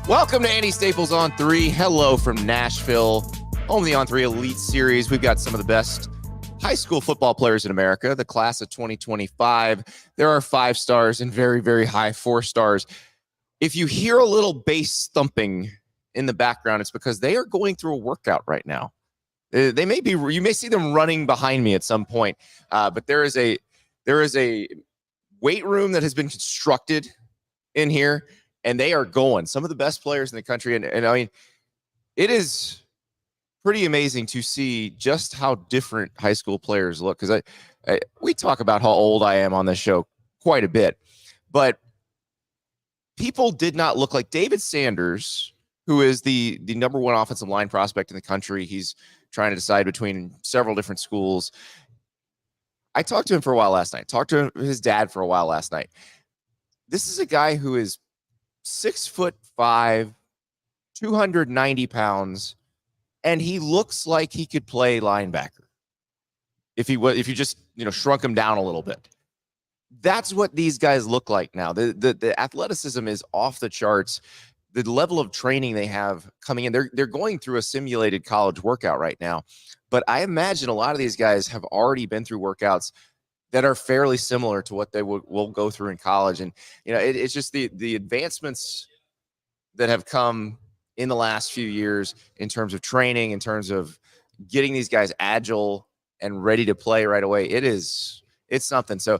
Welcome to Andy Staples on 3. Hello from Nashville, home of the On3 Elite Series. We've got some of the best high school football players in America, the class of 2025. There are 5 stars and very, very high 4 stars. If you hear a little bass thumping in the background, it's because they are going through a workout right now. They may be, you may see them running behind me at some point, but there is a weight room that has been constructed in here, and they are going. Some of the best players in the country, and I mean, it is pretty amazing to see just how different high school players look. Because we talk about how old I am on this show quite a bit, but people did not look like David Sanders, who is the number 1 offensive line prospect in the country. He's trying to decide between several different schools. I talked to him for a while last night. Talked to his dad for a while last night. This is a guy who is 6'5", 290 pounds, and he looks like he could play linebacker if you just shrunk him down a little bit. That's what these guys look like now. The athleticism is off the charts. The level of training they have coming in, they're going through a simulated college workout right now. But I imagine a lot of these guys have already been through workouts that are fairly similar to what they will go through in college. And, it's just the advancements that have come in the last few years in terms of training, in terms of getting these guys agile and ready to play right away. It's something. So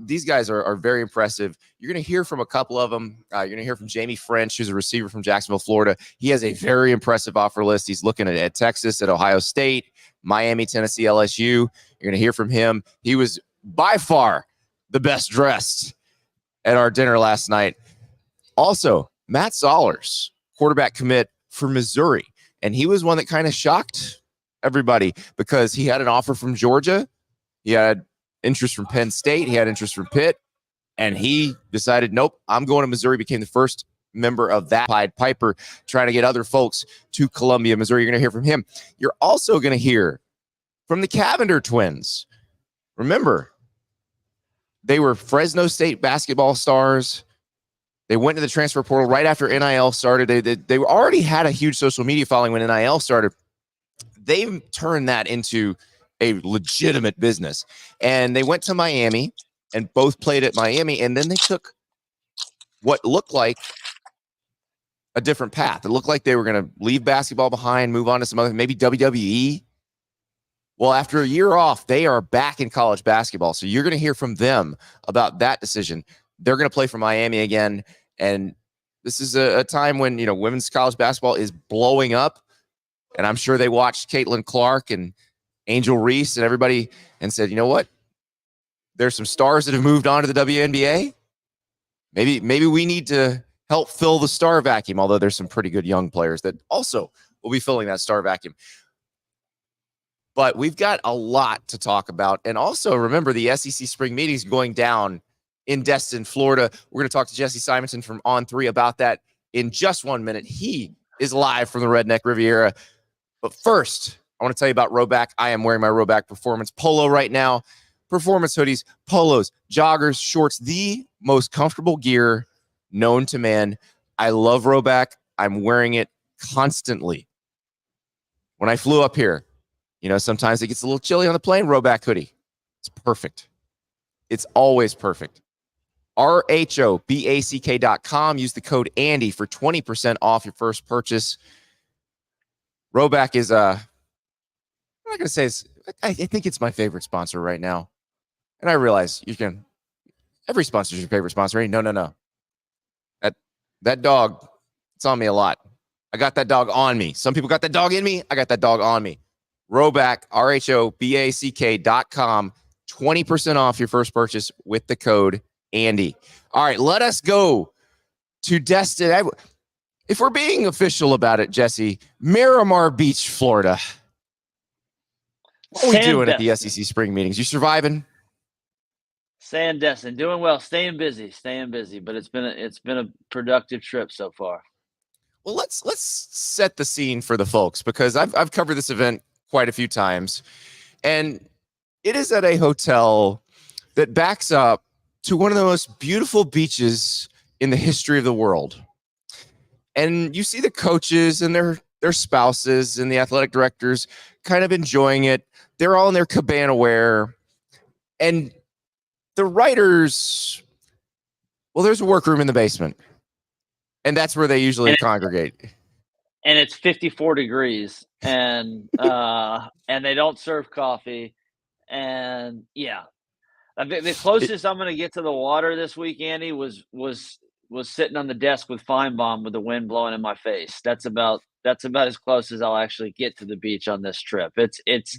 these guys are very impressive. You're going to hear from a couple of them. You're going to hear from Jamie Ffrench, who's a receiver from Jacksonville, Florida. He has a very impressive offer list. He's looking at Texas, at Ohio State, Miami, Tennessee, LSU. You're going to hear from him. He was by far the best dressed at our dinner last night. Also, Matt Zollers, quarterback commit for Missouri. And he was one that kind of shocked everybody because he had an offer from Georgia. He had interest from Penn State. He had interest from Pitt. And he decided, nope, I'm going to Missouri. Became the first member of that Pied Piper, trying to get other folks to Columbia, Missouri. You're going to hear from him. You're also going to hear from the Cavinder twins. Remember, they were Fresno State basketball stars. They went to the transfer portal right after NIL started. They already had a huge social media following when NIL started. They've turned that into a legitimate business. And they went to Miami and both played at Miami. And then they took what looked like a different path. It looked like they were going to leave basketball behind, move on to some other, maybe WWE. Well, after a year off, they are back in college basketball. So you're going to hear from them about that decision. They're going to play for Miami again. And this is a time when, women's college basketball is blowing up. And I'm sure they watched Caitlin Clark and Angel Reese and everybody and said, you know what? There's some stars that have moved on to the WNBA. Maybe we need to help fill the star vacuum, although there's some pretty good young players that also will be filling that star vacuum. But we've got a lot to talk about. And also, remember, the SEC spring meetings going down in Destin, Florida. We're going to talk to Jesse Simonton from On3 about that in just 1 minute. He is live from the Redneck Riviera. But first, I want to tell you about Rhoback. I am wearing my Rhoback Performance Polo right now. Performance hoodies, polos, joggers, shorts, the most comfortable gear known to man. I love Rhoback. I'm wearing it constantly. When I flew up here, sometimes it gets a little chilly on the plane. Rhoback hoodie. It's perfect. It's always perfect. RHOBACK.com. Use the code Andy for 20% off your first purchase. Rhoback is, I'm not going to say I think it's my favorite sponsor right now. And I realize every sponsor is your favorite sponsor. Right? No. That dog, it's on me a lot. I got that dog on me. Some people got that dog in me. I got that dog on me. Rhoback, RHOBACK.com, 20% off your first purchase with the code Andy. All right, let us go to Destin. If we're being official about it, Jesse, Miramar Beach, Florida. What are we doing at the SEC spring meetings? You surviving? Destin, doing well, staying busy, but it's been a productive trip so far. Well, let's set the scene for the folks, because I've covered this event quite a few times, and it is at a hotel that backs up to one of the most beautiful beaches in the history of the world. And you see the coaches and their spouses and the athletic directors kind of enjoying it. They're all in their cabana wear. And the writers, well, there's a workroom in the basement. And that's where they usually congregate. And it's 54 degrees, and they don't serve coffee. And yeah, the closest I'm going to get to the water this week, Andy, was sitting on the desk with Feinbaum with the wind blowing in my face. That's about as close as I'll actually get to the beach on this trip. It's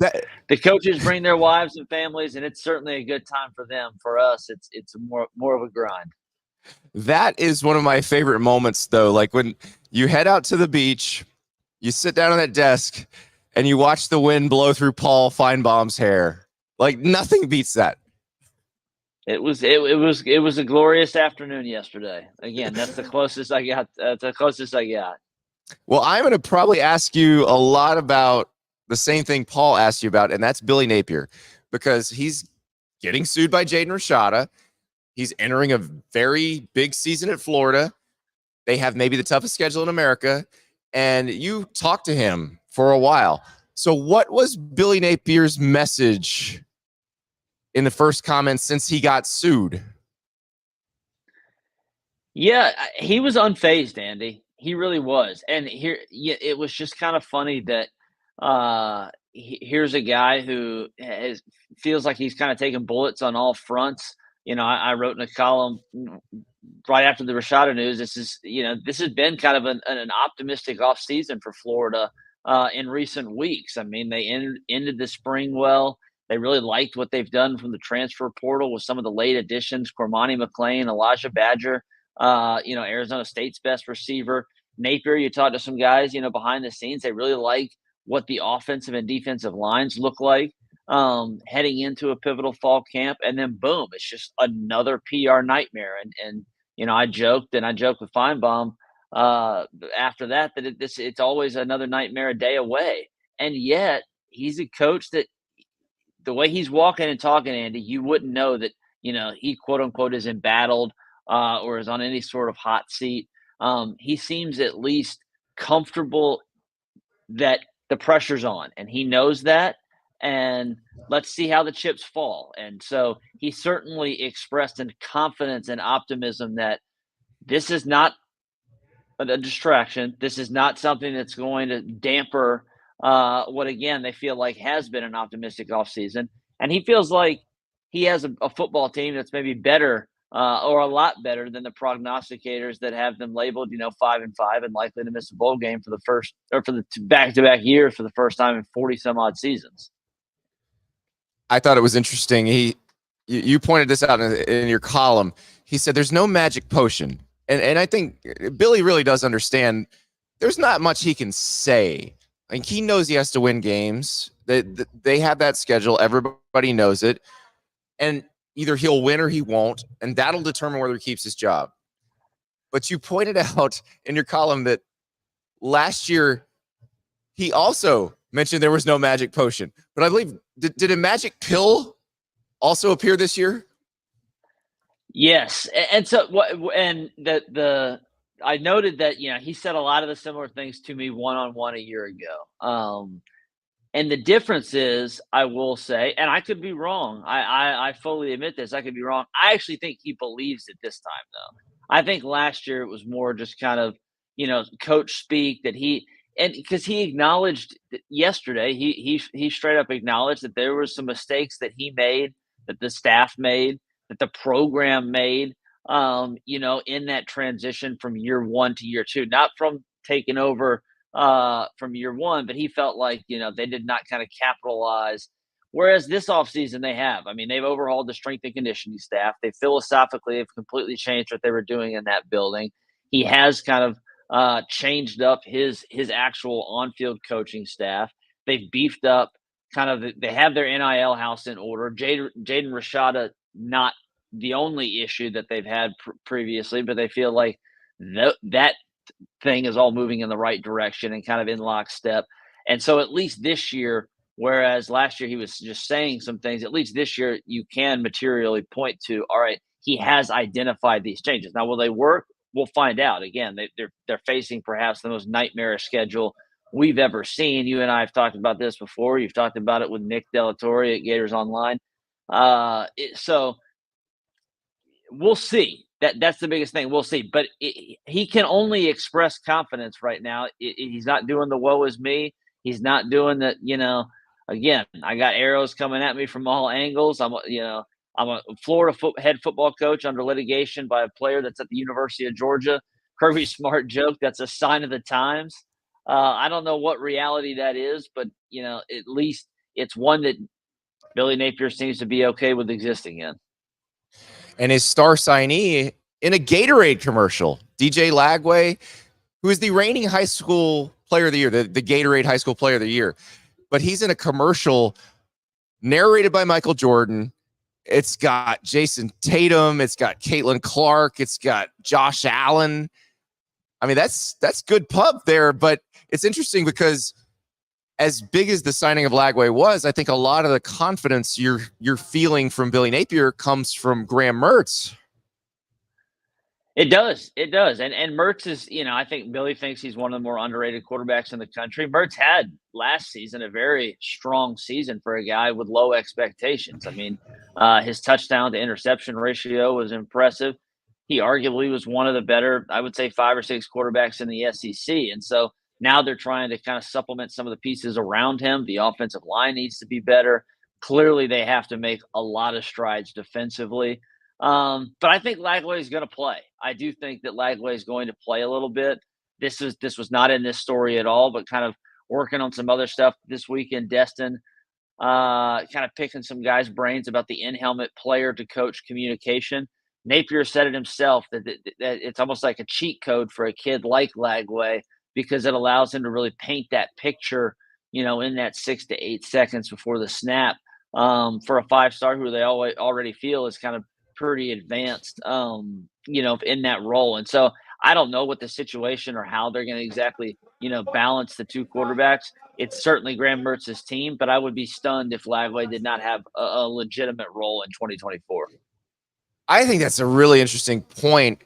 the coaches bring their wives and families, and it's certainly a good time for them. For us, it's more of a grind. That is one of my favorite moments, though. Like when you head out to the beach, you sit down on that desk, and you watch the wind blow through Paul Feinbaum's hair. Like nothing beats that. It was a glorious afternoon yesterday. Again, that's the closest I got. That's the closest I got. Well, I'm going to probably ask you a lot about the same thing Paul asked you about, and that's Billy Napier, because he's getting sued by Jaden Rashada. He's entering a very big season at Florida. They have maybe the toughest schedule in America, and you talked to him for a while. So what was Billy Napier's message in the first comments since he got sued? Yeah, he was unfazed, Andy. He really was. And it was just kind of funny that here's a guy who feels like he's kind of taking bullets on all fronts. I wrote in a column right after the Rashada news. This has been kind of an optimistic offseason for Florida in recent weeks. I mean, they ended the spring well. They really liked what they've done from the transfer portal with some of the late additions: Cormani McClain, Elijah Badger, Arizona State's best receiver. Napier, you talked to some guys, behind the scenes. They really like what the offensive and defensive lines look like heading into a pivotal fall camp. And then boom, it's just another PR nightmare. And I joked with Feinbaum after that it's always another nightmare a day away. And yet he's a coach that the way he's walking and talking, Andy, you wouldn't know that, he quote unquote is embattled or is on any sort of hot seat. He seems at least comfortable that the pressure's on, and he knows that. And let's see how the chips fall. And so he certainly expressed a confidence and optimism that this is not a distraction. This is not something that's going to damper what, again, they feel like has been an optimistic offseason. And he feels like he has a football team that's maybe better or a lot better than the prognosticators that have them labeled, 5-5 and likely to miss a bowl game for the back-to-back years for the first time in 40 some odd seasons. I thought it was interesting. You pointed this out in your column. He said there's no magic potion. And I think Billy really does understand there's not much he can say. Like, he knows he has to win games. They have that schedule. Everybody knows it. And either he'll win or he won't, and that'll determine whether he keeps his job. But you pointed out in your column that last year he also mentioned there was no magic potion. But I believe, did a magic pill also appear this year? Yes. And so I noted that, he said a lot of the similar things to me one-on-one a year ago. And the difference is, I will say, and I could be wrong. I fully admit this. I could be wrong. I actually think he believes it this time, though. I think last year it was more just kind of, coach speak that because he acknowledged yesterday, he straight up acknowledged that there were some mistakes that he made, that the staff made, that the program made, in that transition from year one to year two, not from taking over from year one, but he felt like, they did not kind of capitalize. Whereas this offseason they have. I mean, they've overhauled the strength and conditioning staff. They philosophically have completely changed what they were doing in that building. He has kind of changed up his actual on-field coaching staff. They've beefed up they have their NIL house in order. Jaden Rashada, not the only issue that they've had previously, but they feel like that thing is all moving in the right direction and kind of in lockstep. And so at least this year, whereas last year he was just saying some things, at least this year you can materially point to, all right, he has identified these changes. Now, will they work? we'll find out. Again, they're facing perhaps the most nightmarish schedule we've ever seen. You and I have talked about this before. You've talked about it with Nick Delatorre at Gators Online. So we'll see. That's the biggest thing. We'll see. But he can only express confidence right now. He's not doing the woe is me. He's not doing the, again, I got arrows coming at me from all angles. I'm a Florida head football coach under litigation by a player that's at the University of Georgia. Kirby Smart joke, that's a sign of the times. I don't know what reality that is, but, at least it's one that Billy Napier seems to be okay with existing in. And his star signee in a Gatorade commercial, DJ Lagway, who is the reigning high school player of the year, the Gatorade high school player of the year. But he's in a commercial narrated by Michael Jordan. It's got Jason Tatum. It's got Caitlin Clark. It's got Josh Allen. I mean, that's good pub there. But it's interesting because as big as the signing of Lagway was, I think a lot of the confidence you're feeling from Billy Napier comes from Graham Mertz. It does. And Mertz is, I think Billy thinks he's one of the more underrated quarterbacks in the country. Mertz had last season a very strong season for a guy with low expectations. I mean, his touchdown to interception ratio was impressive. He arguably was one of the better, I would say, 5 or 6 quarterbacks in the SEC. And so now they're trying to kind of supplement some of the pieces around him. The offensive line needs to be better. Clearly, they have to make a lot of strides defensively. But I think Lagway is going to play. I do think that Lagway is going to play a little bit. This was not in this story at all, but kind of working on some other stuff this week in Destin, kind of picking some guys' brains about the in-helmet player to coach communication. Napier said it himself that it's almost like a cheat code for a kid like Lagway because it allows him to really paint that picture, in that 6 to 8 seconds before the snap for a 5-star who they already feel is kind of pretty advanced, in that role. And so I don't know what the situation or how they're going to exactly, balance the two quarterbacks. It's certainly Graham Mertz's team, but I would be stunned if Lagway did not have a legitimate role in 2024. I think that's a really interesting point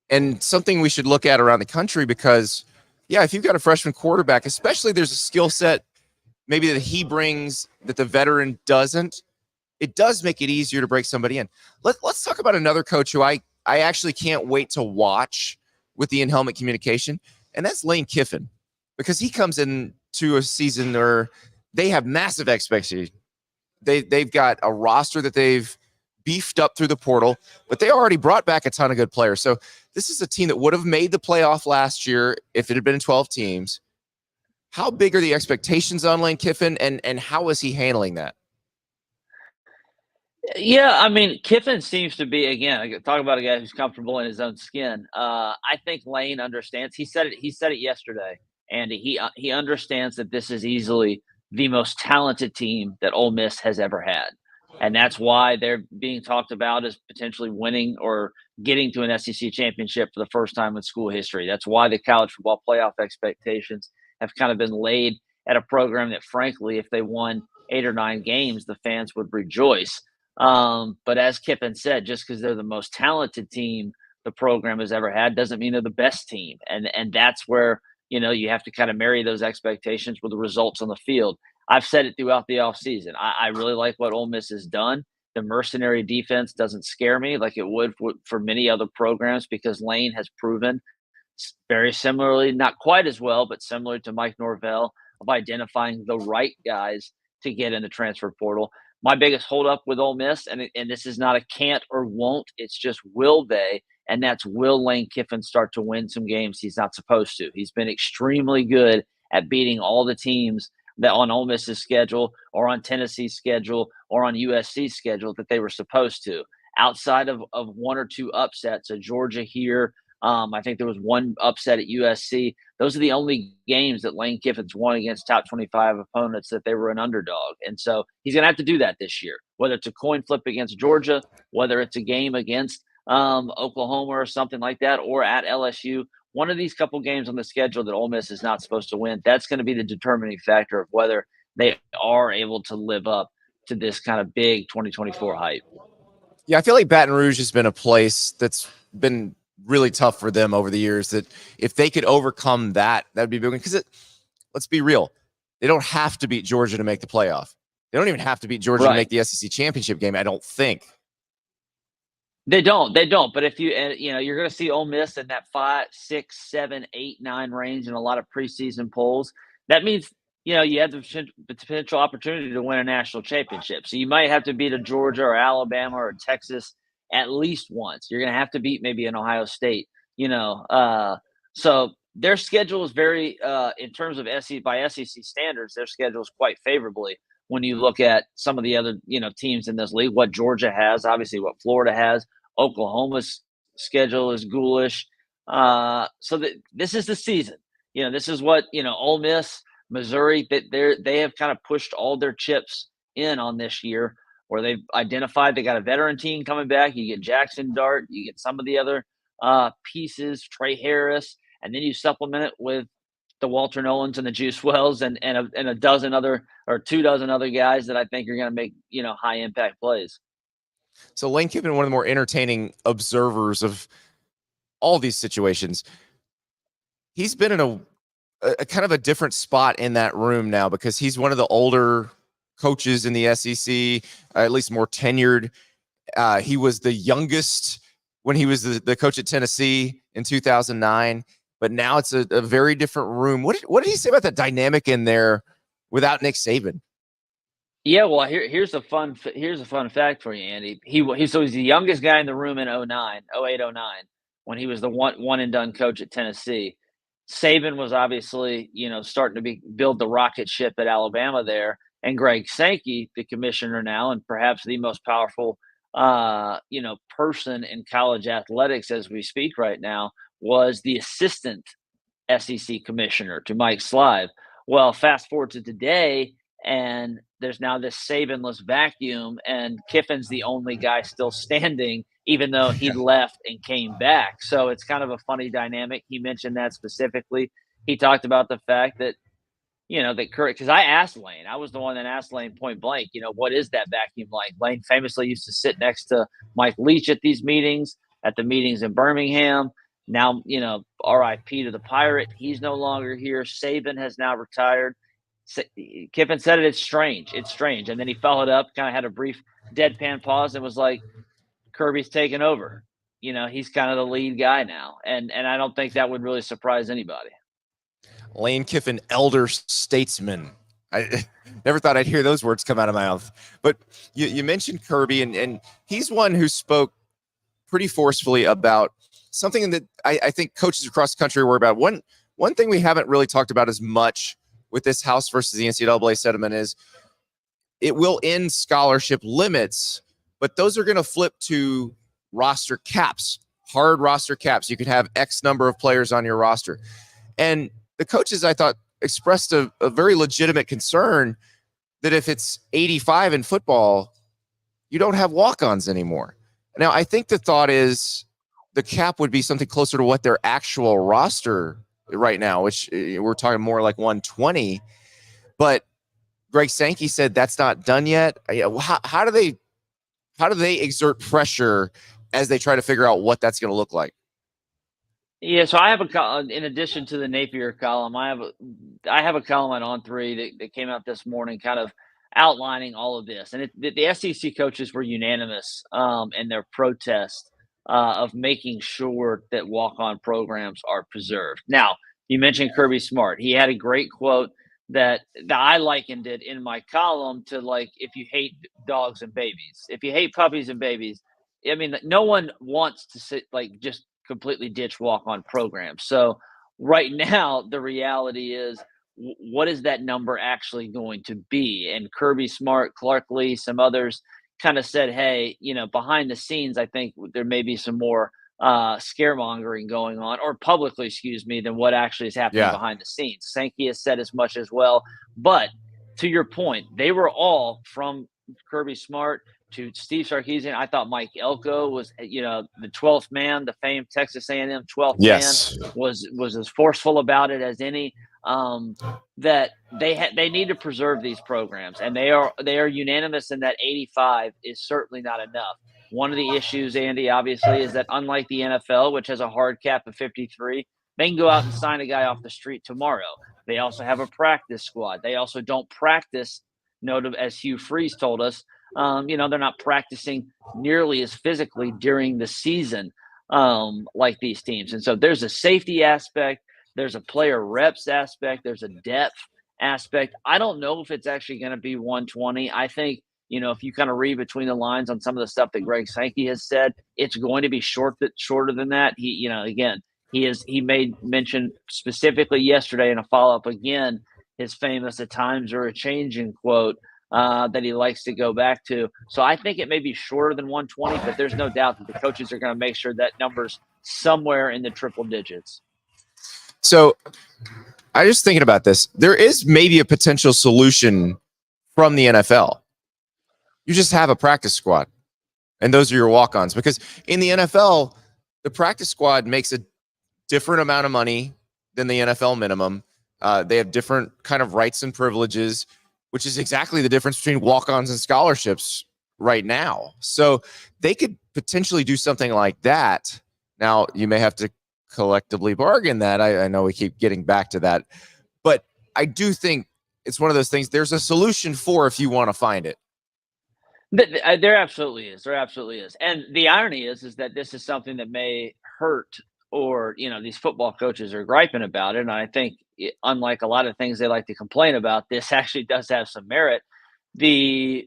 and something we should look at around the country because, yeah, if you've got a freshman quarterback, especially there's a skill set maybe that he brings that the veteran doesn't, it does make it easier to break somebody in. Let's talk about another coach who I actually can't wait to watch with the in-helmet communication, and that's Lane Kiffin, because he comes into a season where they have massive expectations. They've got a roster that they've beefed up through the portal, but they already brought back a ton of good players. So this is a team that would have made the playoff last year if it had been 12 teams. How big are the expectations on Lane Kiffin, and how is he handling that? Yeah, I mean, Kiffin seems to be, again, talk about a guy who's comfortable in his own skin. I think Lane understands. He said it yesterday, and he understands that this is easily the most talented team that Ole Miss has ever had. And that's why they're being talked about as potentially winning or getting to an SEC championship for the first time in school history. That's why the college football playoff expectations have kind of been laid at a program that, frankly, if they won 8 or 9 games, the fans would rejoice. But as Kiffin said, just because they're the most talented team the program has ever had doesn't mean they're the best team. And that's where, you have to kind of marry those expectations with the results on the field. I've said it throughout the offseason. I really like what Ole Miss has done. The mercenary defense doesn't scare me like it would for many other programs because Lane has proven very similarly, not quite as well, but similar to Mike Norvell, of identifying the right guys to get in the transfer portal. My biggest holdup with Ole Miss, and this is not a can't or won't, it's just will they, and that's will Lane Kiffin start to win some games he's not supposed to. He's been extremely good at beating all the teams that on Ole Miss's schedule or on Tennessee's schedule or on USC's schedule that they were supposed to. Outside of 1 or 2 upsets, a Georgia here, I think there was one upset at USC. Those are the only games that Lane Kiffin's won against top 25 opponents that they were an underdog. And so he's going to have to do that this year, whether it's a coin flip against Georgia, whether it's a game against Oklahoma or something like that, or at LSU. One of these couple games on the schedule that Ole Miss is not supposed to win, that's going to be the determining factor of whether they are able to live up to this kind of big 2024 hype. Yeah, I feel like Baton Rouge has been a place that's been really tough for them over the years. That if they could overcome that, that'd be big. Because let's be real, they don't have to beat Georgia to make the playoff. They don't even have to beat Georgia to make the SEC championship game, I don't think. They don't. But if you're going to see Ole Miss in that 5, 6, 7, 8, 9 range in a lot of preseason polls. That means you have the potential opportunity to win a national championship. So you might have to beat a Georgia or Alabama or Texas at least once. You're going to have to beat maybe an Ohio State. So their schedule is very, in terms of by SEC standards, their schedule is quite favorably. When you look at some of the other, teams in this league, what Georgia has, obviously what Florida has, Oklahoma's schedule is ghoulish. So this is the season. This is what, Ole Miss, Missouri, they have kind of pushed all their chips in on this year, where they've identified they got a veteran team coming back. You get Jackson Dart, you get some of the other pieces, Trey Harris, and then you supplement it with the Walter Nolans and the Juice Wells and a dozen other or 2 dozen other guys that I think are going to make, high impact plays. So Lane Kiffin, one of the more entertaining observers of all these situations, he's been in a kind of a different spot in that room now because he's one of the older coaches in the SEC, at least more tenured. He was the youngest when he was the coach at Tennessee in 2009. But now it's a very different room. What did he say about the dynamic in there without Nick Saban? Yeah, well, here's a fun fact for you, Andy. He's the youngest guy in the room in 08-09, when he was the one and done coach at Tennessee. Saban was obviously, starting to build the rocket ship at Alabama there, and Greg Sankey, the commissioner now, and perhaps the most powerful, person in college athletics as we speak right now, was the assistant SEC commissioner to Mike Slive. Well, fast forward to today, and there's now this Sabanless vacuum, and Kiffin's the only guy still standing, even though he left and came back. So it's kind of a funny dynamic. He mentioned that specifically. He talked about the fact that, because I asked Lane, I was the one that asked Lane point blank, what is that vacuum like? Lane famously used to sit next to Mike Leach at these meetings, at the meetings in Birmingham. Now, RIP to the Pirate. He's no longer here. Saban has now retired. Kiffin said it's strange. It's strange. And then he followed up, kind of had a brief deadpan pause and was like, Kirby's taken over. He's kind of the lead guy now. And I don't think that would really surprise anybody. Lane Kiffin, elder statesman. I never thought I'd hear those words come out of my mouth. But you mentioned Kirby, and he's one who spoke pretty forcefully about something that I think coaches across the country worry about. One thing we haven't really talked about as much with this House versus the NCAA settlement is it will end scholarship limits, but those are going to flip to roster caps, hard roster caps. You could have X number of players on your roster. And the coaches, I thought, expressed a very legitimate concern that if it's 85 in football, you don't have walk-ons anymore. Now, I think the thought is the cap would be something closer to what their actual roster right now, which we're talking more like 120. But Greg Sankey said that's not done yet. How do they exert pressure as they try to figure out what that's going to look like? Yeah, so I have in addition to the Napier column, I have a column on On3 that came out this morning, kind of outlining all of this. And the SEC coaches were unanimous in their protest of making sure that walk-on programs are preserved. Now, you mentioned Kirby Smart. He had a great quote that I likened it in my column to, like, if you hate dogs and babies, if you hate puppies and babies, I mean, no one wants to sit just completely ditch walk-on programs. So right now, the reality is, what is that number actually going to be? And Kirby Smart, Clark Lee, some others kind of said, hey, behind the scenes, I think there may be some more scaremongering going on, or publicly, than what actually is happening behind the scenes. Sankey has said as much as well. But to your point, they were all, from Kirby Smart to Steve Sarkisian. I thought Mike Elko was, the 12th man, the famed Texas A&M 12th man, was as forceful about it as any. That they need to preserve these programs, and they are unanimous in that 85 is certainly not enough. One of the issues, Andy, obviously, is that unlike the NFL, which has a hard cap of 53, they can go out and sign a guy off the street tomorrow. They also have a practice squad. They also don't practice, as Hugh Freeze told us, they're not practicing nearly as physically during the season like these teams. And so there's a safety aspect, there's a player reps aspect, there's a depth aspect. I don't know if it's actually going to be 120. I think, if you kind of read between the lines on some of the stuff that Greg Sankey has said, it's going to be shorter than that. He made mention specifically yesterday in a follow-up again, his famous "at times are a changing" quote that he likes to go back to. So I think it may be shorter than 120, but there's no doubt that the coaches are going to make sure that number's somewhere in the triple digits. So I was thinking about this. There is maybe a potential solution from the NFL. You just have a practice squad, and those are your walk-ons. Because in the NFL, the practice squad makes a different amount of money than the NFL minimum. They have different kind of rights and privileges, which is exactly the difference between walk-ons and scholarships right now. So they could potentially do something like that. Now, you may have to collectively bargain that. I know we keep getting back to that, but I do think it's one of those things there's a solution for if you want to find it. There absolutely is. There absolutely is. And the irony is that this is something that may hurt, or, these football coaches are griping about it. And I think, unlike a lot of things they like to complain about, this actually does have some merit. The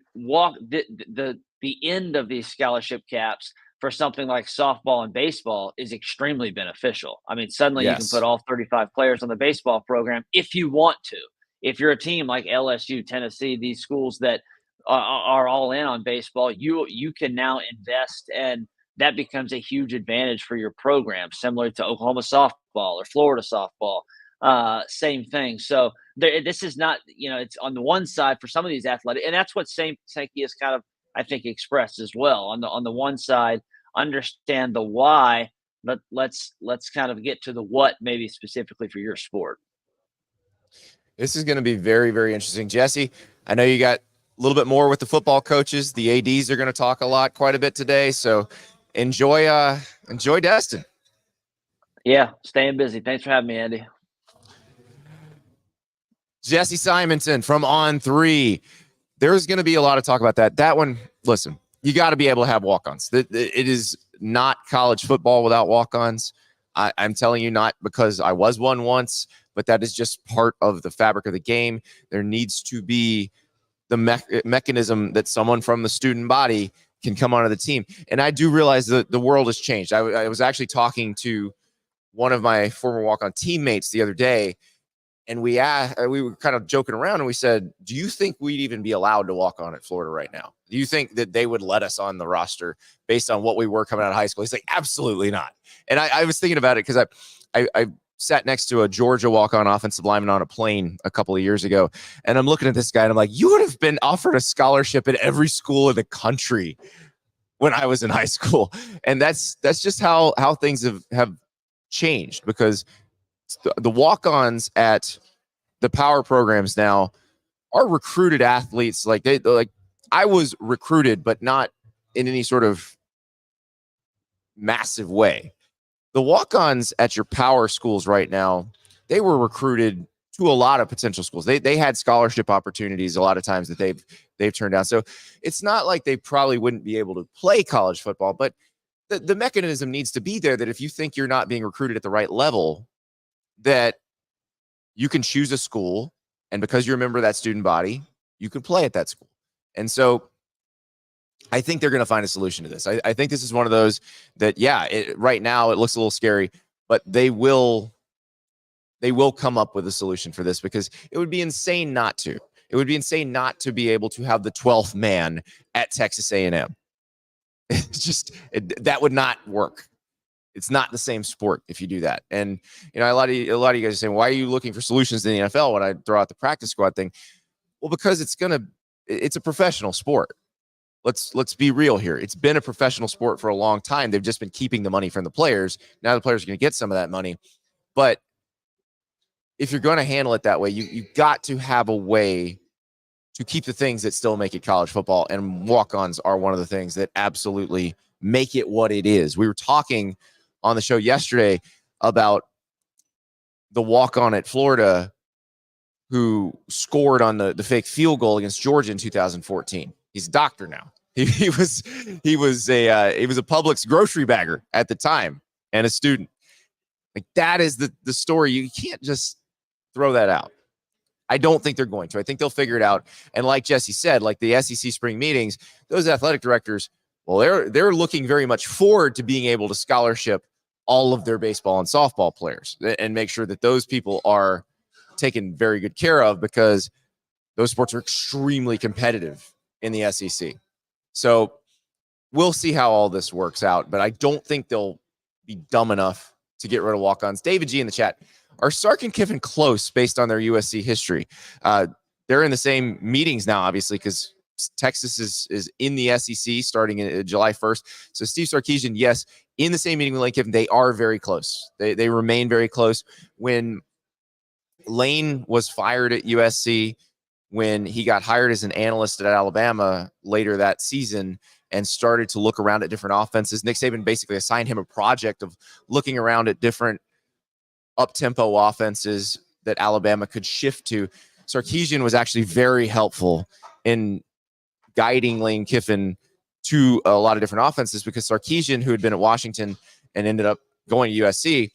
end of these scholarship caps for something like softball and baseball is extremely beneficial. I mean, suddenly you can put all 35 players on the baseball program if you want to. If you're a team like LSU, Tennessee, these schools that are all in on baseball, you can now invest, and that becomes a huge advantage for your program, similar to Oklahoma softball or Florida softball. Same thing. So this is not, it's on the one side for some of these athletic, and that's what Sankey has kind of, I think, expressed as well. On the one side, understand the why, but let's kind of get to the what, maybe specifically for your sport. This is going to be very, very interesting. Jesse, I know you got a little bit more with the football coaches. The ADs are going to talk quite a bit today. So enjoy Destin. Yeah, staying busy. Thanks for having me, Andy. Jesse Simonton from On3. There's going to be a lot of talk about that. That one, listen, you got to be able to have walk-ons. It is not college football without walk-ons. I'm telling you, not because I was one once, but that is just part of the fabric of the game. There needs to be the mechanism that someone from the student body can come onto the team. And I do realize that the world has changed. I was actually talking to one of my former walk-on teammates the other day, and we were kind of joking around, and we said, do you think we'd even be allowed to walk on at Florida right now? Do you think that they would let us on the roster based on what we were coming out of high school? He's like, absolutely not. And I was thinking about it because I sat next to a Georgia walk-on offensive lineman on a plane a couple of years ago, and I'm looking at this guy, and I'm like, you would have been offered a scholarship at every school in the country when I was in high school. And that's just how things have changed, because the walk-ons at the power programs now are recruited athletes. Like I was recruited, but not in any sort of massive way. The walk-ons at your power schools right now, they were recruited to a lot of potential schools. They had scholarship opportunities a lot of times that they've turned down. So it's not like they probably wouldn't be able to play college football, but the mechanism needs to be there that if you think you're not being recruited at the right level, that you can choose a school, and because you're a member of that student body, you can play at that school. And so I think they're going to find a solution to this. I think this is one of those that, right now it looks a little scary, but they will come up with a solution for this, because it would be insane not to. It would be insane not to be able to have the 12th man at Texas A&M. It's just that would not work. It's not the same sport if you do that. And a lot of you guys are saying, why are you looking for solutions in the NFL when I throw out the practice squad thing? Well, because it's a professional sport. Let's be real here. It's been a professional sport for a long time. They've just been keeping the money from the players. Now the players are going to get some of that money. But if you're going to handle it that way, you got to have a way to keep the things that still make it college football. And walk-ons are one of the things that absolutely make it what it is. We were talking on the show yesterday about the walk-on at Florida who scored on the fake field goal against Georgia in 2014. He's a doctor now. He was a Publix grocery bagger at the time and a student. Like, that is the story. You can't just throw that out. I don't think they're going to. I think they'll figure it out. And like Jesse said, like the SEC spring meetings, those athletic directors, well, they're looking very much forward to being able to scholarship all of their baseball and softball players and make sure that those people are taken very good care of, because those sports are extremely competitive in the SEC. So we'll see how all this works out, but I don't think they'll be dumb enough to get rid of walk-ons. David G in the chat, are Sark and Kiffin close based on their USC history? They're in the same meetings now, obviously, because Texas is in the SEC starting in July 1st. So Steve Sarkisian, yes, in the same meeting with Lane Kiffin, they are very close. They remain very close. When Lane was fired at USC, when he got hired as an analyst at Alabama later that season and started to look around at different offenses, Nick Saban basically assigned him a project of looking around at different up-tempo offenses that Alabama could shift to. Sarkisian was actually very helpful in guiding Lane Kiffin to a lot of different offenses, because Sarkisian, who had been at Washington and ended up going to USC,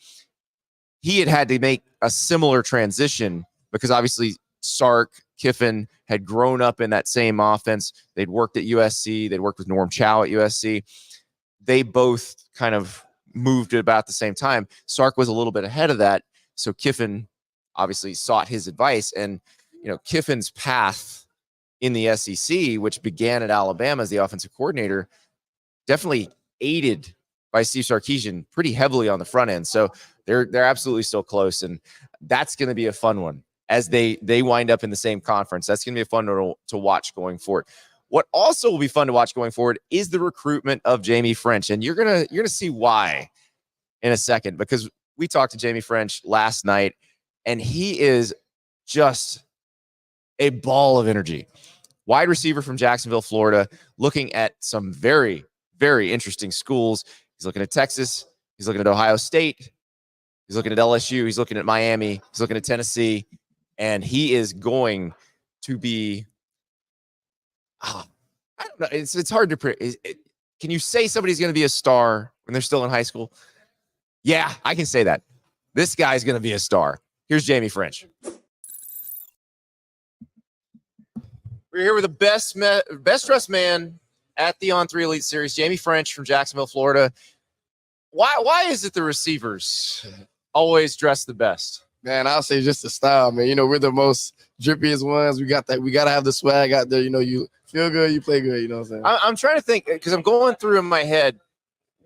he had to make a similar transition because obviously Sark, Kiffin had grown up in that same offense. They'd worked at USC. They'd worked with Norm Chow at USC. They both kind of moved at about the same time. Sark was a little bit ahead of that. So Kiffin obviously sought his advice. And, Kiffin's path in the SEC, which began at Alabama as the offensive coordinator, definitely aided by Steve Sarkisian pretty heavily on the front end. So they're absolutely still close. And that's going to be a fun one as they wind up in the same conference. That's going to be a fun one to watch going forward. What also will be fun to watch going forward is the recruitment of Jamie Ffrench. And you're gonna see why in a second, because we talked to Jamie Ffrench last night, and he is just a ball of energy. Wide receiver from Jacksonville, Florida, looking at some very, very interesting schools. He's looking at Texas. He's looking at Ohio State. He's looking at LSU. He's looking at Miami. He's looking at Tennessee. And he is going to be, I don't know. It's hard to predict. Can you say somebody's going to be a star when they're still in high school? Yeah, I can say that. This guy's going to be a star. Here's Jamie Ffrench. We're here with the best dressed man at the On3 Elite Series, Jamie Ffrench from Jacksonville, Florida. Why is it the receivers always dress the best? Man, I'll say just the style, man. We're the most drippiest ones. We got that. We got to have the swag out there. You feel good, you play good. You know what I'm saying? I'm trying to think, because I'm going through in my head.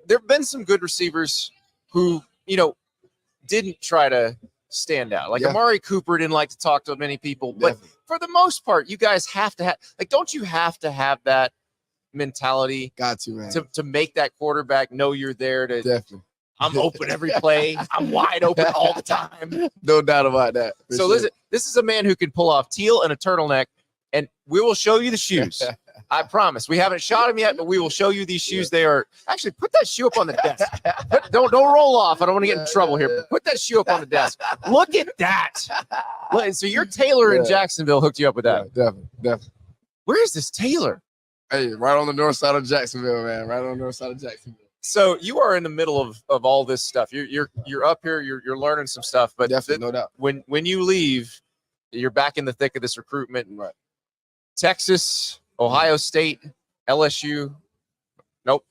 There have been some good receivers who, didn't try to stand out. Like Amari Cooper didn't like to talk to many people. But for the most part, you guys have to have, don't you have to have that mentality? Got to, man. To make that quarterback know you're there to. Definitely. I'm open every play. I'm wide open all the time. No doubt about that. So listen, this is a man who can pull off teal and a turtleneck, and we will show you the shoes. I promise. We haven't shot him yet, but we will show you these shoes. They are actually, put that shoe up on the desk. Don't roll off. I don't want to get in trouble here. Put that shoe up on the desk. Look at that. So your tailor in Jacksonville hooked you up with that. Yeah, definitely. Where is this tailor? Hey, right on the north side of Jacksonville, man. Right on the north side of Jacksonville. So you are in the middle of all this stuff. You're up here. You're learning some stuff. But definitely, no doubt. When you leave, you're back in the thick of this recruitment. Right. Texas, Ohio State, LSU. Nope.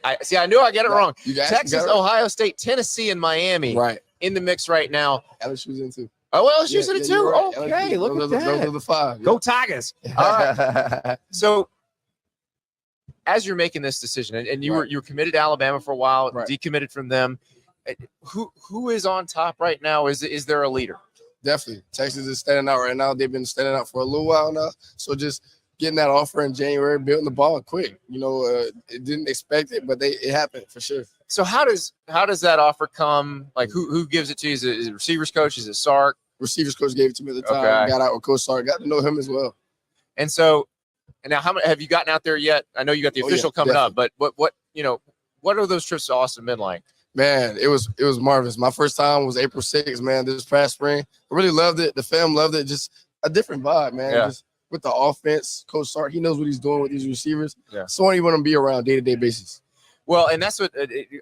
I knew I get it wrong. Texas, Ohio State, Tennessee, and Miami. Right. In the mix right now. LSU's in too. Oh, LSU's in it too. Right. Okay, LSU, look at that. Those are the five. Go Tigers. All right. So, as you're making this decision, and you were committed to Alabama for a while, decommitted from them. Who is on top right now? Is there a leader? Definitely, Texas is standing out right now. They've been standing out for a little while now. So just getting that offer in January, building the ball quick. It didn't expect it, but it happened for sure. So how does that offer come? Like who gives it to you? Is it receivers coach? Is it Sark? Receivers coach gave it to me at the time. Okay. Got out with Coach Sark. Got to know him as well. And so, and now how many have you gotten out there yet? I know you got the official coming up, but what are those trips to Austin been like? Man, it was marvelous. My first time was April 6th, man, this past spring. I really loved it. The fam loved it. Just a different vibe, man. Yeah. Just with the offense, Coach Sark, he knows what he's doing with these receivers. Yeah. Someone you want to be around day-to-day basis. Well, and that's what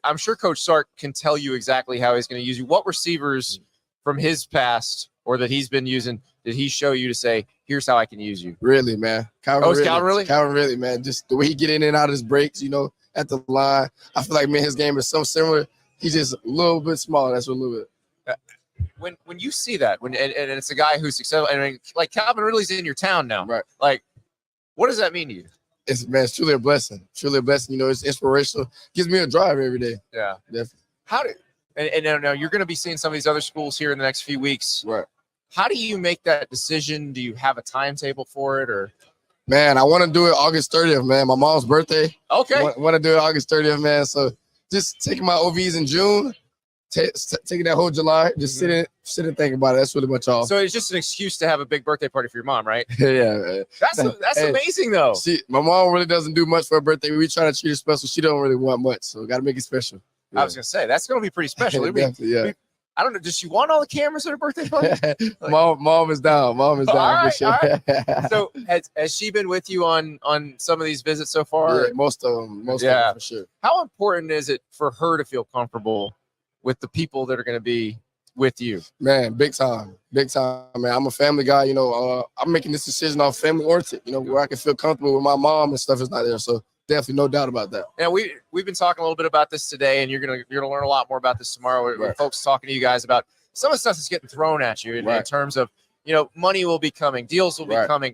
I'm sure Coach Sark can tell you exactly how he's going to use you. What receivers from his past or that he's been using did he show you to say, here's how I can use you? Really, man. Calvin really? Calvin really, man. Just the way he get in and out of his breaks, at the line. I feel like, man, his game is so similar. He's just a little bit smaller. That's a little bit. When you see that, and it's a guy who's successful, and like Calvin Ridley's in your town now, right? Like, what does that mean to you? It's truly a blessing. Truly a blessing. It's inspirational. Gives me a drive every day. Yeah, definitely. How do and now you're going to be seeing some of these other schools here in the next few weeks, right? How do you make that decision? Do you have a timetable for it, or? Man, I want to do it August 30th, man. My mom's birthday. Okay. Want to do it August 30th, man. So just taking my OVs in June, taking that whole July, just sit and think about it. That's really much all. So it's just an excuse to have a big birthday party for your mom, right? Yeah, man. That's amazing, though. My mom really doesn't do much for her birthday. We try to treat her special. She don't really want much, so we got to make it special. Yeah. I was going to say, that's going to be pretty special. Yeah. I don't know. Does she want all the cameras at her birthday party? Mom is down. Mom is down. All right, for sure. All right. So has she been with you on some of these visits so far? Yeah, most of them for sure. How important is it for her to feel comfortable with the people that are going to be with you? Man, big time, man. I'm a family guy. I'm making this decision off family oriented. Where I can feel comfortable with my mom and stuff is not there. So definitely, no doubt about that. Yeah, we've been talking a little bit about this today, and you're gonna learn a lot more about this tomorrow. With folks talking to you guys about some of the stuff that's getting thrown at you in terms of money will be coming, deals will be coming,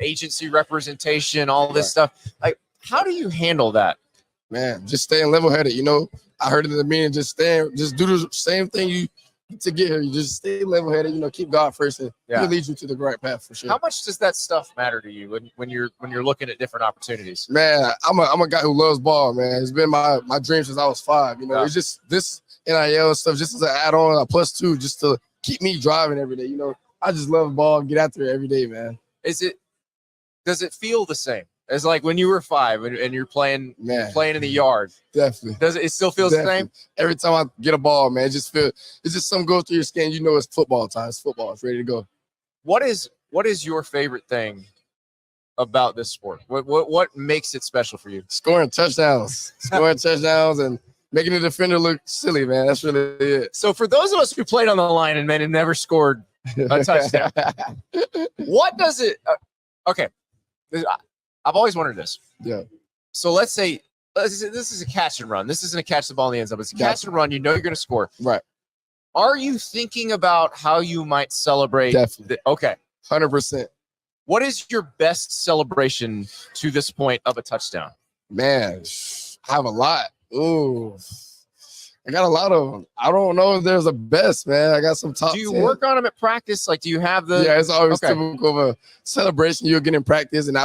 agency representation, all this stuff. Like, how do you handle that? Man, just staying level-headed. I heard it in the meeting. Just do the same thing you to get here. You just stay level-headed. Keep God first, and He'll lead you to the right path for sure. How much does that stuff matter to you when you're looking at different opportunities? Man, I'm a guy who loves ball. Man, it's been my dream since I was 5. It's just this NIL stuff just as an add-on, a +2, just to keep me driving every day. I just love ball. Get out there every day, man. Does it feel the same as like when you were 5 and you're playing in the yard? Definitely. Does it still feels the same? Every time I get a ball, man, it's just something goes through your skin. It's football time. It's football. It's ready to go. What is your favorite thing about this sport? What makes it special for you? Scoring touchdowns and making the defender look silly, man. That's really it. So for those of us who played on the line and have never scored a touchdown, what does it? Okay, I've always wondered this. Yeah. So let's say this is a catch and run. This isn't a catch the ball in the end zone. It's a catch and run. You're going to score. Right. Are you thinking about how you might celebrate? Definitely. Okay. 100%. What is your best celebration to this point of a touchdown? Man, I have a lot. Ooh, I got a lot of them. I don't know if there's a best, man. I got some top. Do you 10. work on them at practice? Like, do you have the? Yeah, it's always typical of a celebration. You'll get in practice, and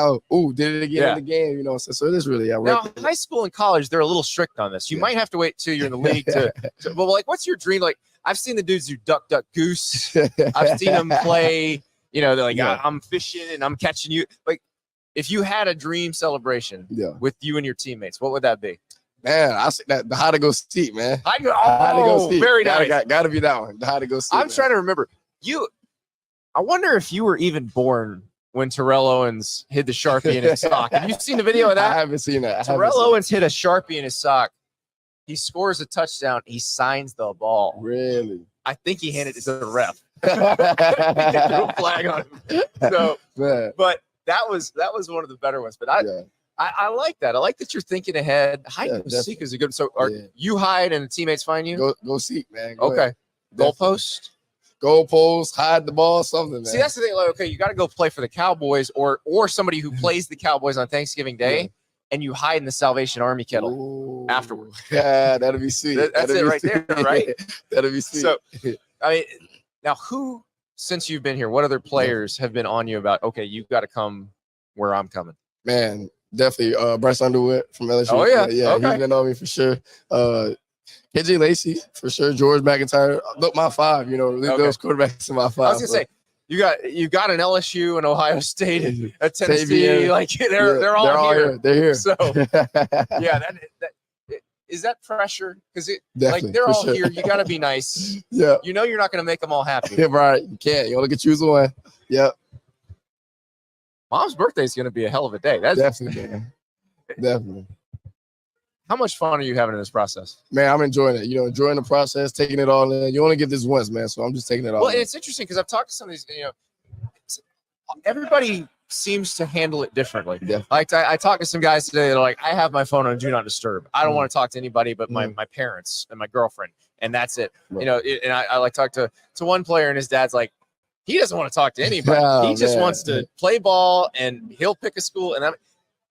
did it again in the game. So it is really. Now, high school and college, they're a little strict on this. You might have to wait till you're in the league but like, what's your dream? Like, I've seen the dudes do duck, duck, goose. I've seen them play. They're like, I'm fishing and I'm catching you. Like, if you had a dream celebration with you and your teammates, what would that be? Man, I see that the how to go seat, man. How to go seat. Very nice. Gotta be that one. The how to go seat. I'm trying to remember. I wonder if you were even born when Terrell Owens hid the Sharpie in his sock. Have you seen the video of that? I haven't seen that. Terrell Owens hid a Sharpie in his sock. He scores a touchdown. He signs the ball. Really? I think he handed it to the ref. He threw a flag on him. So, but that was one of the better ones. But I like that. I like that you're thinking ahead. Hide and seek is a good. So you hide and the teammates find you? Go seek, man. Okay. Goalpost? Goalpost, hide the ball, something, man. See, that's the thing. Like, okay, you got to go play for the Cowboys or somebody who plays the Cowboys on Thanksgiving Day, and you hide in the Salvation Army kettle afterwards. Yeah, that'll be sweet. That's it right there, right? That'll be sweet. So, I mean, now since you've been here, what other players have been on you about, okay, you've got to come where I'm coming? Man, definitely Bryce Underwood from LSU. Oh, yeah. Yeah, okay. He's been on me for sure. KJ Lacey, for sure. George McIntyre. Look, my 5, those quarterbacks in my 5. I was going to say, you got an LSU and Ohio State, a Tennessee, Xavier. like they're all here. They're here. So yeah, is that pressure? Because they're all here. You got to be nice. Yeah. You know you're not going to make them all happy. Yeah, right. You can't. You only can choose one. Yep. Mom's birthday is going to be a hell of a day. That's Definitely, man. Definitely. How much fun are you having in this process? Man, I'm enjoying it. Enjoying the process, taking it all in. You only get this once, man. So I'm just taking it all Well, in. and it's interesting because I've talked to some of these, everybody seems to handle it differently. Yeah. Like I talked to some guys today that are like, I have my phone on do not disturb. I don't want to talk to anybody but my parents and my girlfriend, and that's it. Right. And I like talk to one player, and his dad's like, he doesn't want to talk to anybody. Oh, he just man. wants to play ball, and he'll pick a school. And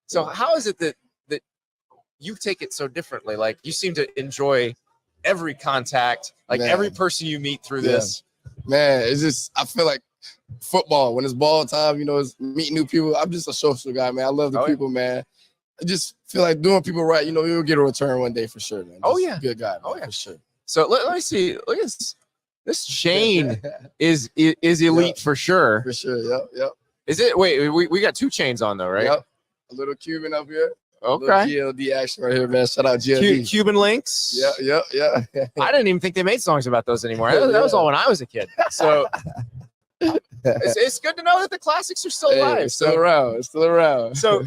so how is it that you take it so differently? Like, you seem to enjoy every contact, like every person you meet through this. Man, it's just, I feel like football, when it's ball time, it's meeting new people. I'm just a social guy, man. I love the people, man. I just feel like doing people right, you'll get a return one day for sure, man. Just good guy, man, for sure. So let me see. Look at this chain is elite for sure. For sure, yep. Is it? Wait, we got 2 chains on though, right? Yep. A little Cuban up here. Okay. GLD action right here, man. Shout out GLD. Cuban links. Yeah. I didn't even think they made songs about those anymore. That was all when I was a kid. So it's good to know that the classics are still alive. It's still around. So,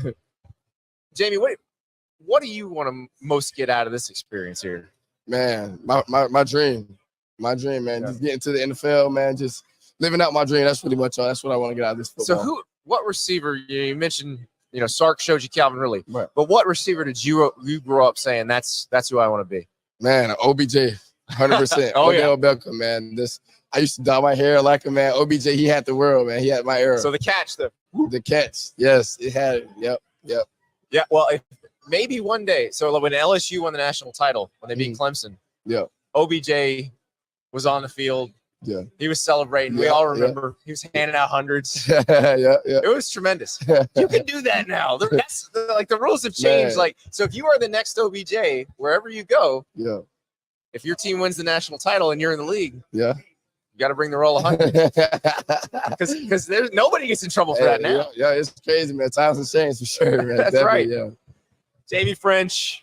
Jamie, what do you want to most get out of this experience here? Man, my dream, man. Yeah. Just getting to the NFL, man. Just living out my dream. That's pretty much all. That's what I want to get out of this football. So what receiver, you mentioned, Sark showed you Calvin Ridley, right. But what receiver did you grow up saying that's who I want to be? Man, OBJ, 100%. Odell Beckham, man. I used to dye my hair like him, man. OBJ, he had the world, man. He had my era. So the catch, the catch, yes, it had it. Yep. Yeah, well, maybe one day. So when LSU won the national title, when they beat Clemson, OBJ was on the field. Yeah, he was celebrating. We all remember he was handing out hundreds. Yeah. It was tremendous. You can do that now. The rules have changed. Man. Like, so if you are the next OBJ, wherever you go, if your team wins the national title and you're in the league, you got to bring the roll of hundreds because there's nobody gets in trouble for that now. Yeah, it's crazy, man. Times have changed for sure, man. That's right. Yeah. Jamie Ffrench,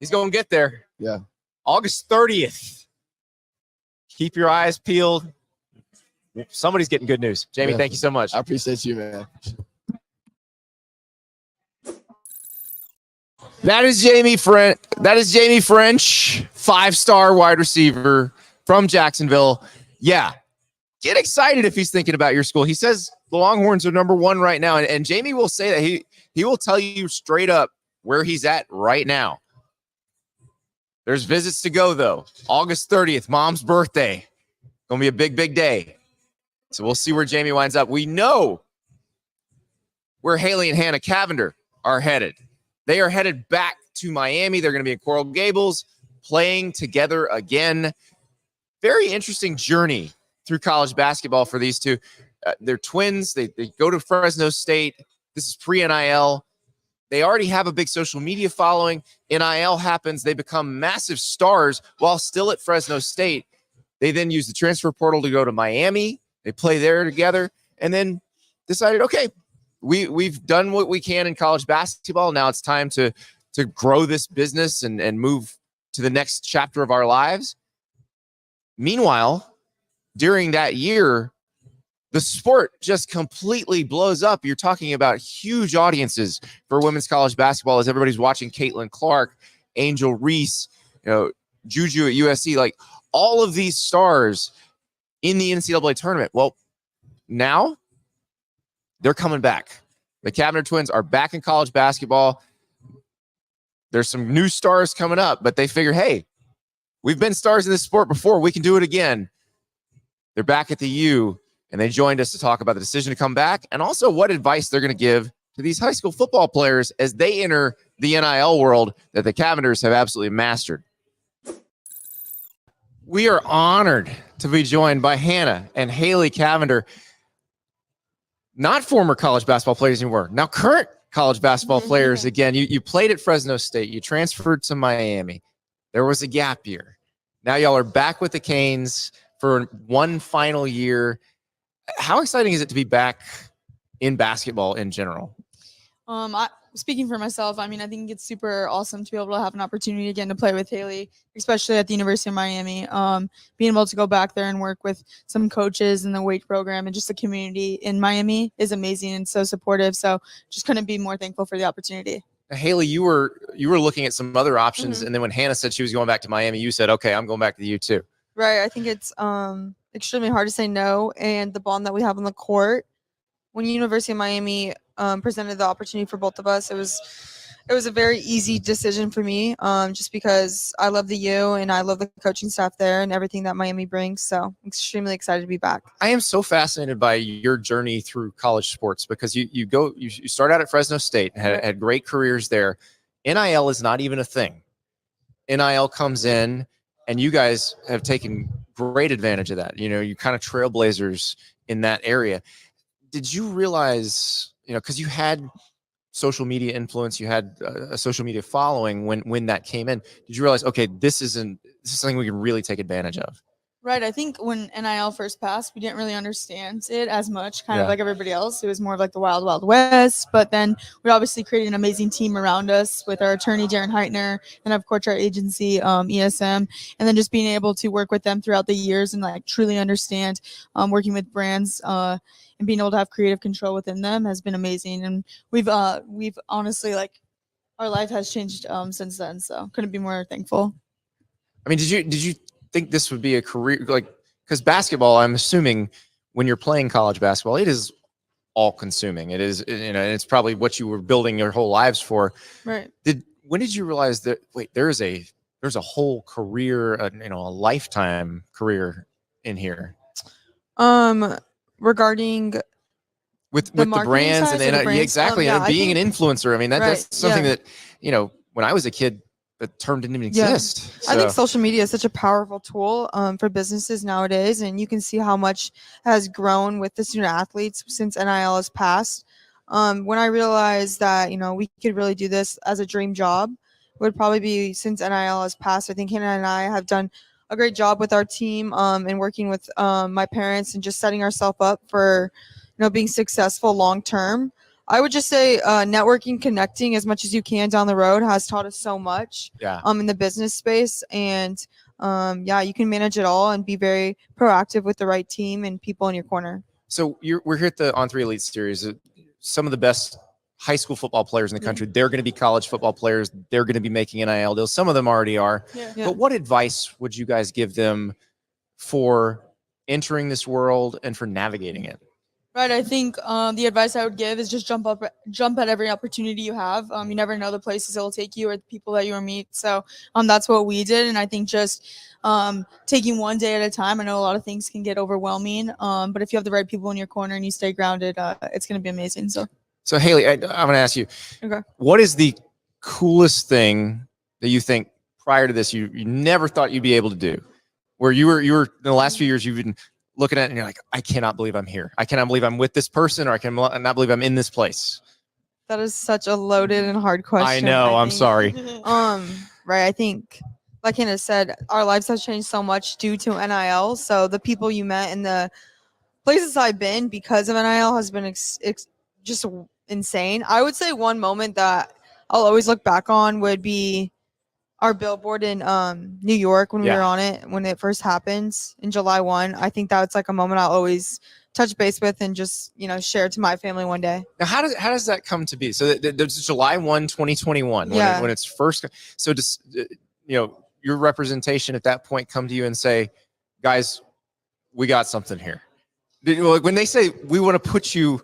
he's going to get there. Yeah. August 30th. Keep your eyes peeled. Somebody's getting good news. Jamie, thank you so much. I appreciate you, man. That is Jamie Ffrench. 5-star wide receiver from Jacksonville. Yeah. Get excited if he's thinking about your school. He says the Longhorns are number 1 right now. And Jamie will say that he will tell you straight up where he's at right now. There's visits to go, though. August 30th, Mom's birthday. Going to be a big, big day. So we'll see where Jamie winds up. We know where Haley and Hanna Cavinder are headed. They are headed back to Miami. They're going to be in Coral Gables playing together again. Very interesting journey through college basketball for these two. They're twins. They go to Fresno State. This is pre-NIL. They already have a big social media following. NIL happens. They become massive stars while still at Fresno State. They then use the transfer portal to go to Miami. They play there together and then decided, okay, we've done what we can in college basketball. Now it's time to grow this business and move to the next chapter of our lives. Meanwhile, during that year, the sport just completely blows up. You're talking about huge audiences for women's college basketball as everybody's watching Caitlin Clark, Angel Reese, Juju at USC, like all of these stars in the NCAA tournament. Well, now they're coming back. The Cavinder twins are back in college basketball. There's some new stars coming up, but they figure, hey, we've been stars in this sport before. We can do it again. They're back at the U, and they joined us to talk about the decision to come back and also what advice they're going to give to these high school football players as they enter the NIL world that the Cavinders have absolutely mastered. We are honored to be joined by Hanna and Haley Cavinder, not former college basketball players anymore, now current college basketball players. Again, you played at Fresno State. You transferred to Miami. There was a gap year. Now y'all are back with the Canes for one final year. How exciting is it to be back in basketball in general? Speaking for myself, I mean, I think it's super awesome to be able to have an opportunity again to play with Haley, especially at the University of Miami. Being able to go back there and work with some coaches in the weight program and just the community in Miami is amazing and so supportive. So just couldn't be more thankful for the opportunity. Haley, you were looking at some other options, and then when Hanna said she was going back to Miami, you said, "Okay, I'm going back to the U too." Right. I think it's extremely hard to say no, and the bond that we have on the court. When University of Miami presented the opportunity for both of us, it was a very easy decision for me, just because I love the U and I love the coaching staff there and everything that Miami brings. So I'm extremely excited to be back. I am so fascinated by your journey through college sports, because you start out at Fresno State and had great careers there. NIL is not even a thing. NIL comes in, and you guys have taken great advantage of that. You kind of trailblazers in that area. Did you realize, because you had social media influence, you had a social media following when that came in, did you realize, okay, this is something we can really take advantage of? Right. I think when NIL first passed, we didn't really understand it as much, kind of like everybody else. It was more of like the wild, wild west. But then we obviously created an amazing team around us with our attorney, Darren Heitner, and of course our agency, ESM, and then just being able to work with them throughout the years and like truly understand working with brands and being able to have creative control within them has been amazing. And we've honestly, like, our life has changed since then. So couldn't be more thankful. I mean, did you think this would be a career, like, because basketball, I'm assuming when you're playing college basketball, it is all consuming. It is, it's probably what you were building your whole lives for. Right. When did you realize that, wait, there's a whole career, a lifetime career in here? Regarding with the brands and the brands? Exactly. And being an influencer. I mean, that's something that, when I was a kid, the term didn't even exist. So. I think social media is such a powerful tool for businesses nowadays, and you can see how much has grown with the student athletes since NIL has passed. When I realized that, we could really do this as a dream job, would probably be since NIL has passed. I think Hanna and I have done a great job with our team and working with my parents and just setting ourselves up for, being successful long term. I would just say networking, connecting as much as you can down the road has taught us so much in the business space. And you can manage it all and be very proactive with the right team and people in your corner. So we're here at the On3 Elite Series. Some of the best high school football players in the country, they're going to be college football players. They're going to be making NIL deals. Some of them already are. But what advice would you guys give them for entering this world and for navigating it? Right. I think the advice I would give is just jump at every opportunity you have. You never know the places it will take you or the people that you will meet. So that's what we did. And I think just taking one day at a time. I know a lot of things can get overwhelming, but if you have the right people in your corner and you stay grounded, it's going to be amazing. So Haley, I'm going to ask you, what is the coolest thing that you think prior to this you never thought you'd be able to do? Where you were in the last few years, you've been looking at it and you're like, I cannot believe I'm here. I cannot believe I'm with this person, or I cannot believe I'm in this place. That is such a loaded and hard question. I know. I'm sorry. Right. I think, like Hanna said, our lives have changed so much due to NIL. So the people you met and the places I've been because of NIL has been just insane. I would say one moment that I'll always look back on would be our billboard in New York when we were on it, when it first happened in July 1. I think that's like a moment I'll always touch base with and just, share to my family one day. Now, how does that come to be? So there's July 1, 2021, when it's first. So does, your representation at that point come to you and say, guys, we got something here? When they say we want to put you,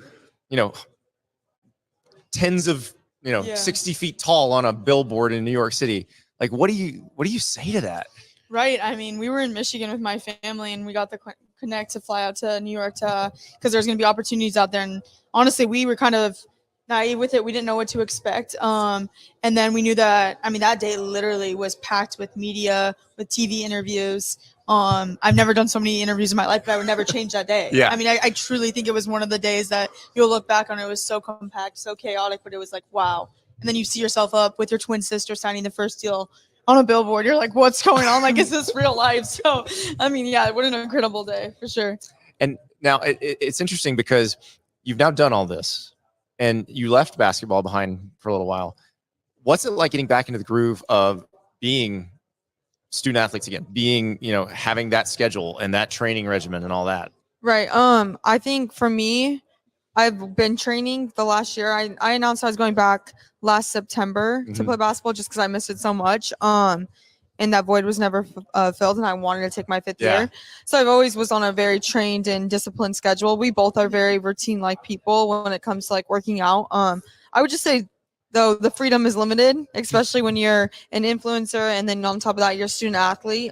tens of, 60 feet tall on a billboard in New York City, like, what do you say to that? Right. I mean, we were in Michigan with my family and we got the connect to fly out to New York because there's going to be opportunities out there. And honestly, we were kind of naive with it. We didn't know what to expect. And then we knew that, that day literally was packed with media, with TV interviews. I've never done so many interviews in my life, but I would never change that day. I truly think it was one of the days that you'll look back on. It was so compact, so chaotic, but it was like, wow. And then you see yourself up with your twin sister signing the first deal on a billboard. You're like, what's going on? Like, is this real life? So, what an incredible day for sure. And Now it's interesting because you've now done all this and you left basketball behind for a little while. What's it like getting back into the groove of being student athletes again, being, having that schedule and that training regimen and all that? Right. I think for me, I've been training the last year. I announced I was going back last September to play basketball just because I missed it so much. And that void was never filled, and I wanted to take my fifth year. So I've always was on a very trained and disciplined schedule. We both are very routine-like people when it comes to working out. I would just say, though, the freedom is limited, especially when you're an influencer, and then on top of that, you're a student athlete,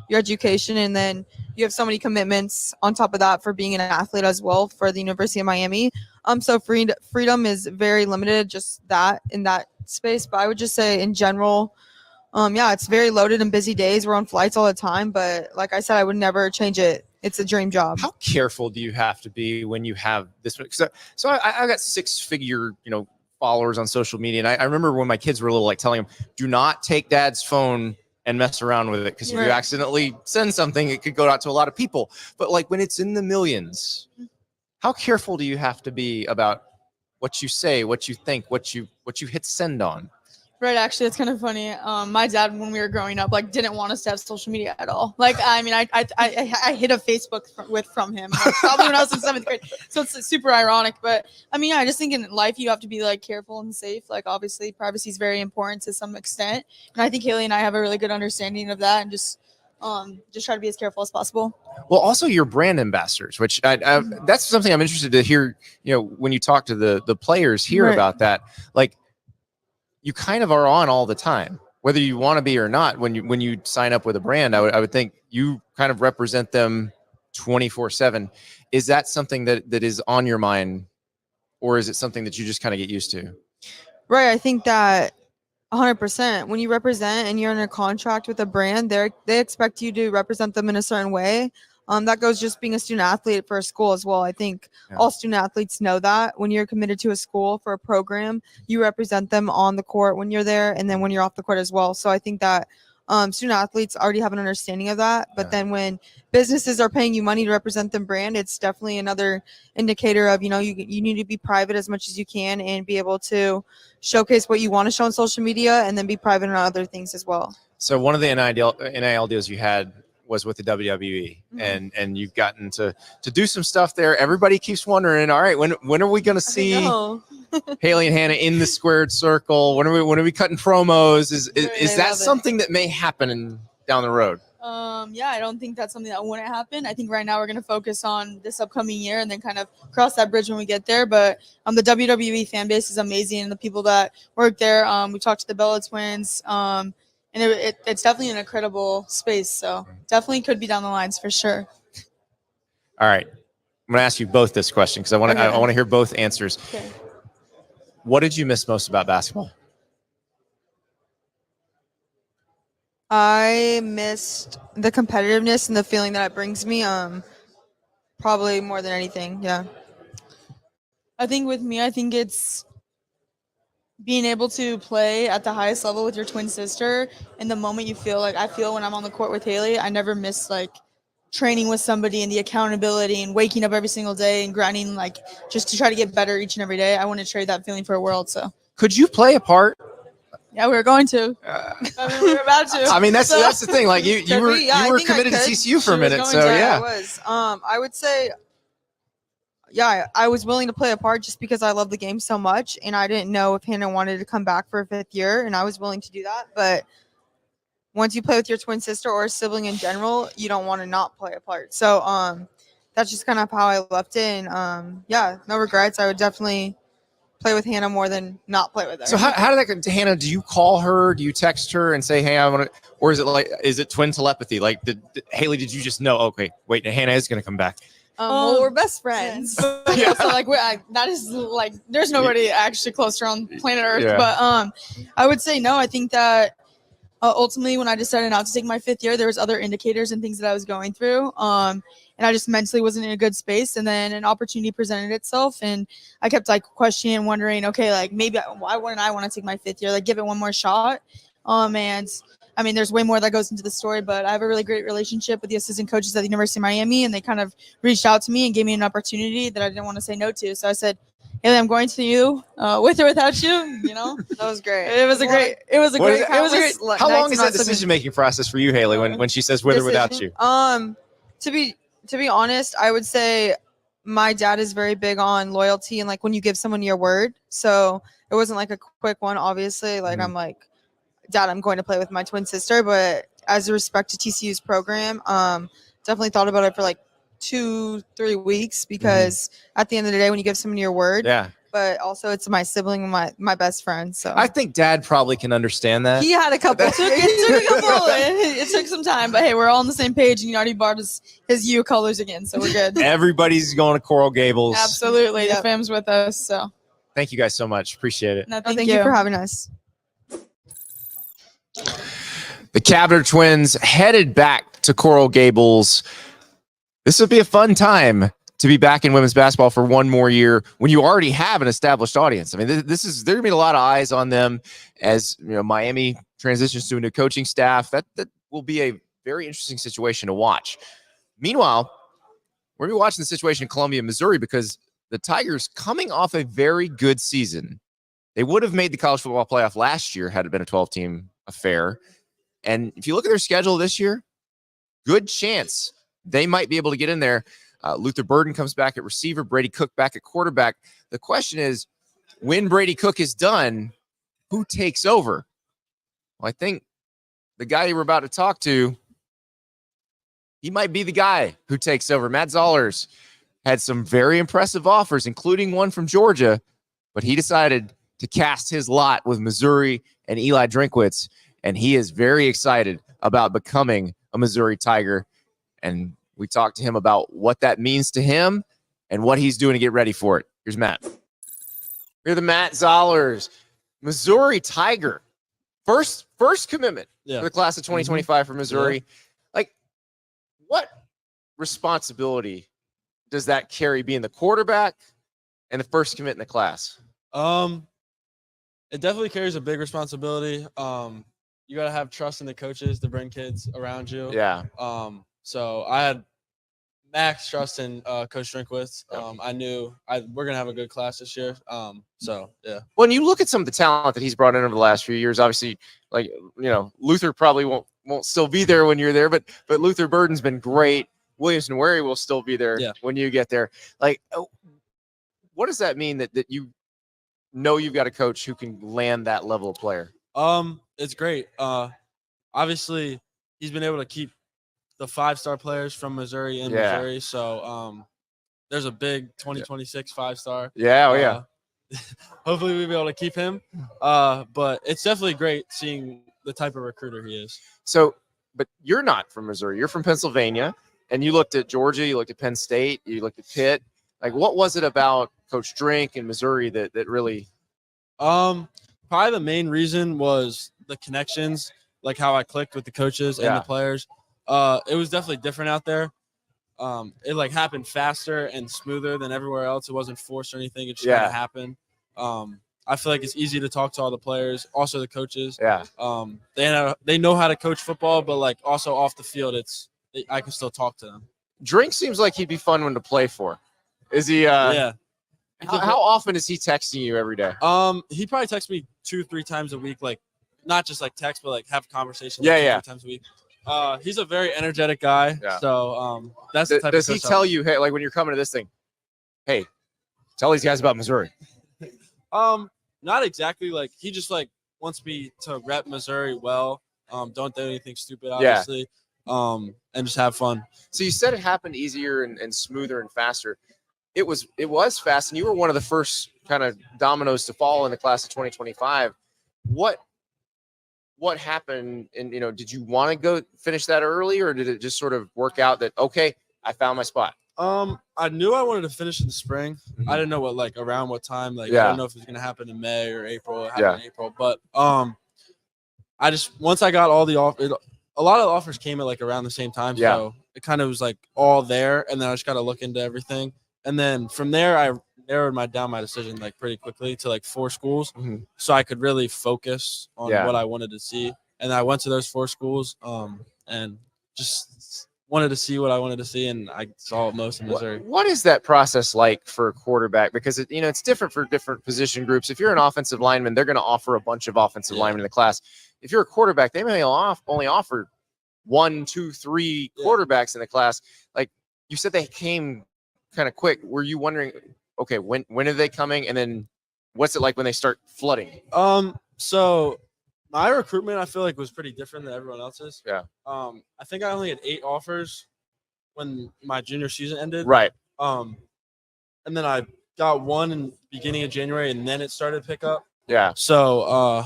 your education, and then you have so many commitments on top of that for being an athlete as well for the University of Miami. So freedom is very limited, just that in that space. But I would just say in general, it's very loaded and busy days. We're on flights all the time, but like I said, I would never change it. It's a dream job. How careful do you have to be when you have this? So I got 6-figure, followers on social media. And I remember when my kids were little, telling them, do not take dad's phone and mess around with it. Because if you accidentally send something, it could go out to a lot of people. But when it's in the millions, how careful do you have to be about what you say, what you think, what you hit send on? Right, actually, it's kind of funny. My dad, when we were growing up, didn't want us to have social media at all. I hid a Facebook from him, probably when I was in 7th grade. So it's super ironic, but I just think in life you have to be careful and safe. Obviously, privacy is very important to some extent, and I think Haley and I have a really good understanding of that, and just try to be as careful as possible. Well, also your brand ambassadors, which that's something I'm interested to hear. When you talk to the players here about that, you kind of are on all the time, whether you want to be or not. When you sign up with a brand, I would think you kind of represent them 24/7. Is that something that is on your mind, or is it something that you just kind of get used to? Right. I think that 100%. When you represent and you're in a contract with a brand, they expect you to represent them in a certain way. That goes just being a student athlete for a school as well. I think all student athletes know that when you're committed to a school for a program, you represent them on the court when you're there, and then when you're off the court as well. So I think that student athletes already have an understanding of that. But then when businesses are paying you money to represent them brand, it's definitely another indicator of, you need to be private as much as you can and be able to showcase what you want to show on social media, and then be private on other things as well. So one of the NIL deals you had was with the WWE, and you've gotten to do some stuff there. Everybody keeps wondering, all right, when are we going to see Haley and Hanna in the squared circle? When are we cutting promos? Is that something that may happen down the road? I don't think that's something that wouldn't happen. I think right now we're going to focus on this upcoming year and then kind of cross that bridge when we get there. But the WWE fan base is amazing, and the people that work there. We talked to the Bella twins. And it's definitely an incredible space. So definitely could be down the lines for sure. All right. I'm going to ask you both this question because I want to hear both answers. Okay. What did you miss most about basketball? I missed the competitiveness and the feeling that it brings me. Probably more than anything. Yeah. I think with me, it's being able to play at the highest level with your twin sister. In the moment you feel I feel when I'm on the court with Haley, I never miss training with somebody and the accountability and waking up every single day and grinding just to try to get better each and every day. I want to trade that feeling for a world. So could you play a part? Yeah, we were going to. We were about to. That's the thing. You were committed to TCU for a minute. So yeah, I was. I would say, I was willing to play a part just because I love the game so much, and I didn't know if Hanna wanted to come back for a 5th year, and I was willing to do that. But once you play with your twin sister or a sibling in general, you don't want to not play a part. So that's just kind of how I left it. And no regrets. I would definitely play with Hanna more than not play with her. So how did that go to Hanna? Do you call her? Do you text her and say, hey, I want to, or is it twin telepathy? Haley, did you just know, okay, wait, Hanna is going to come back? Well, we're best friends. Yeah. So that is there's nobody actually closer on planet Earth. Yeah. But I would say no. I think that ultimately when I decided not to take my 5th year, there was other indicators and things that I was going through. And I just mentally wasn't in a good space. And then an opportunity presented itself, and I kept questioning and wondering, okay, maybe why wouldn't I want to take my 5th year? Give it one more shot. And I mean, there's way more that goes into the story, but I have a really great relationship with the assistant coaches at the University of Miami, and they kind of reached out to me and gave me an opportunity that I didn't want to say no to. So I said, Haley, I'm going to you, with or without you. You know, That was great. it was a great. How long is that decision-making process for you, Haley, when she says with or without you? To be honest, I would say my dad is very big on loyalty and like when you give someone your word. So it wasn't like a quick one, obviously. Like I'm like, Dad, I'm going to play with my twin sister. But as a respect to TCU's program, definitely thought about it for like 2-3 weeks because at the end of the day, when you give someone your word, but also it's my sibling, my best friend. So I think Dad probably can understand that. he had a couple. It took some time, but hey, we're all on the same page, and he already bought his U colors again, so we're good. Everybody's going to Coral Gables. Absolutely, the fam's with us. So thank you guys so much. Appreciate it. no, Thank you for having us. The Cavinder twins headed back to Coral Gables. This would be a fun time to be back in women's basketball for one more year when you already have an established audience. I mean, there's going to be a lot of eyes on them as Miami transitions to a new coaching staff. That will be a very interesting situation to watch. Meanwhile, we're going to be watching the situation in Columbia, Missouri, because the Tigers, coming off a very good season, they would have made the college football playoff last year had it been a 12-team affair. And if you look at their schedule this year, good chance they might be able to get in there. Luther Burden comes back at receiver, Brady Cook back at quarterback. The question is, when Brady Cook is done, who takes over? Well, I think the guy you were about to talk to, he might be the guy who takes over. Matt Zollers had some very impressive offers, including one from Georgia, but he decided to cast his lot with Missouri and Eli Drinkwitz, and he is very excited about becoming a Missouri Tiger. And we talked to him about what that means to him and what he's doing to get ready for it. Here's Matt. Here's the Matt Zollers, Missouri Tiger. First commitment for the class of 2025 for Missouri. Like, what responsibility does that carry being the quarterback and the first commit in the class? It definitely carries a big responsibility. You got to have trust in the coaches to bring kids around you. Yeah. So I had max trust in Coach Drinkwitz. I knew we're going to have a good class this year. So, yeah. When you look at some of the talent that he's brought in over the last few years, obviously, like, Luther probably won't still be there when you're there, but Luther Burden's been great. Williamson Wary will still be there when you get there. Like, what does that mean that you know you've got a coach who can land that level of player? It's great. Obviously, he's been able to keep the 5-star players from Missouri in Missouri. So there's a big 2026 5-star. Yeah. Hopefully we'll be able to keep him. But it's definitely great seeing the type of recruiter he is. So, but you're not from Missouri. You're from Pennsylvania, and you looked at Georgia, you looked at Penn State, you looked at Pitt. Like, what was it about Coach Drink and Missouri that really? Probably the main reason was the connections, like how I clicked with the coaches and the players. It was definitely different out there. It like happened faster and smoother than everywhere else. It wasn't forced or anything. It just kind of happened. I feel like it's easy to talk to all the players, also the coaches. Yeah. They know how to coach football, but like also off the field, I can still talk to them. Drink seems like he'd be fun one to play for. Is he? Yeah. How often is he texting you every day? He probably texts me 2-3 times a week, like not just like text, but like have conversations. 2-3 times a week. He's a very energetic guy. Yeah. So that's the type does of he tell you, hey, like when you're coming to this thing, hey, tell these guys about Missouri? Not exactly. Like he just like wants me to rep Missouri well. Don't do anything stupid, obviously. And just have fun. So you said it happened easier and smoother and faster. It was fast, and you were one of the first kind of dominoes to fall in the class of 2025. What happened? And did you want to go finish that early, or did it just sort of work out that okay, I found my spot? I knew I wanted to finish in the spring. I didn't know around what time. Like I don't know if it was gonna happen in May or April. In April, but I just once I got all the offers, a lot of the offers came at like around the same time. So it kind of was like all there, and then I just got to look into everything. And then from there, I narrowed down my decision like pretty quickly to like 4 schools, so I could really focus on what I wanted to see. and I went to those 4 schools, and just wanted to see what I wanted to see, and I saw most in Missouri. What is that process like for a quarterback? Because it's different for different position groups. If you're an offensive lineman, they're going to offer a bunch of offensive linemen in the class. If you're a quarterback, they may only offer 1, 2, 3 quarterbacks in the class. Like you said, they came kind of quick. Were you wondering, okay, when are they coming, and then what's it like when they start flooding? So my recruitment, I feel like, was pretty different than everyone else's. Yeah. I think I only had 8 offers when my junior season ended. Right. And then I got one in the beginning of January, and then it started to pick up. Yeah. So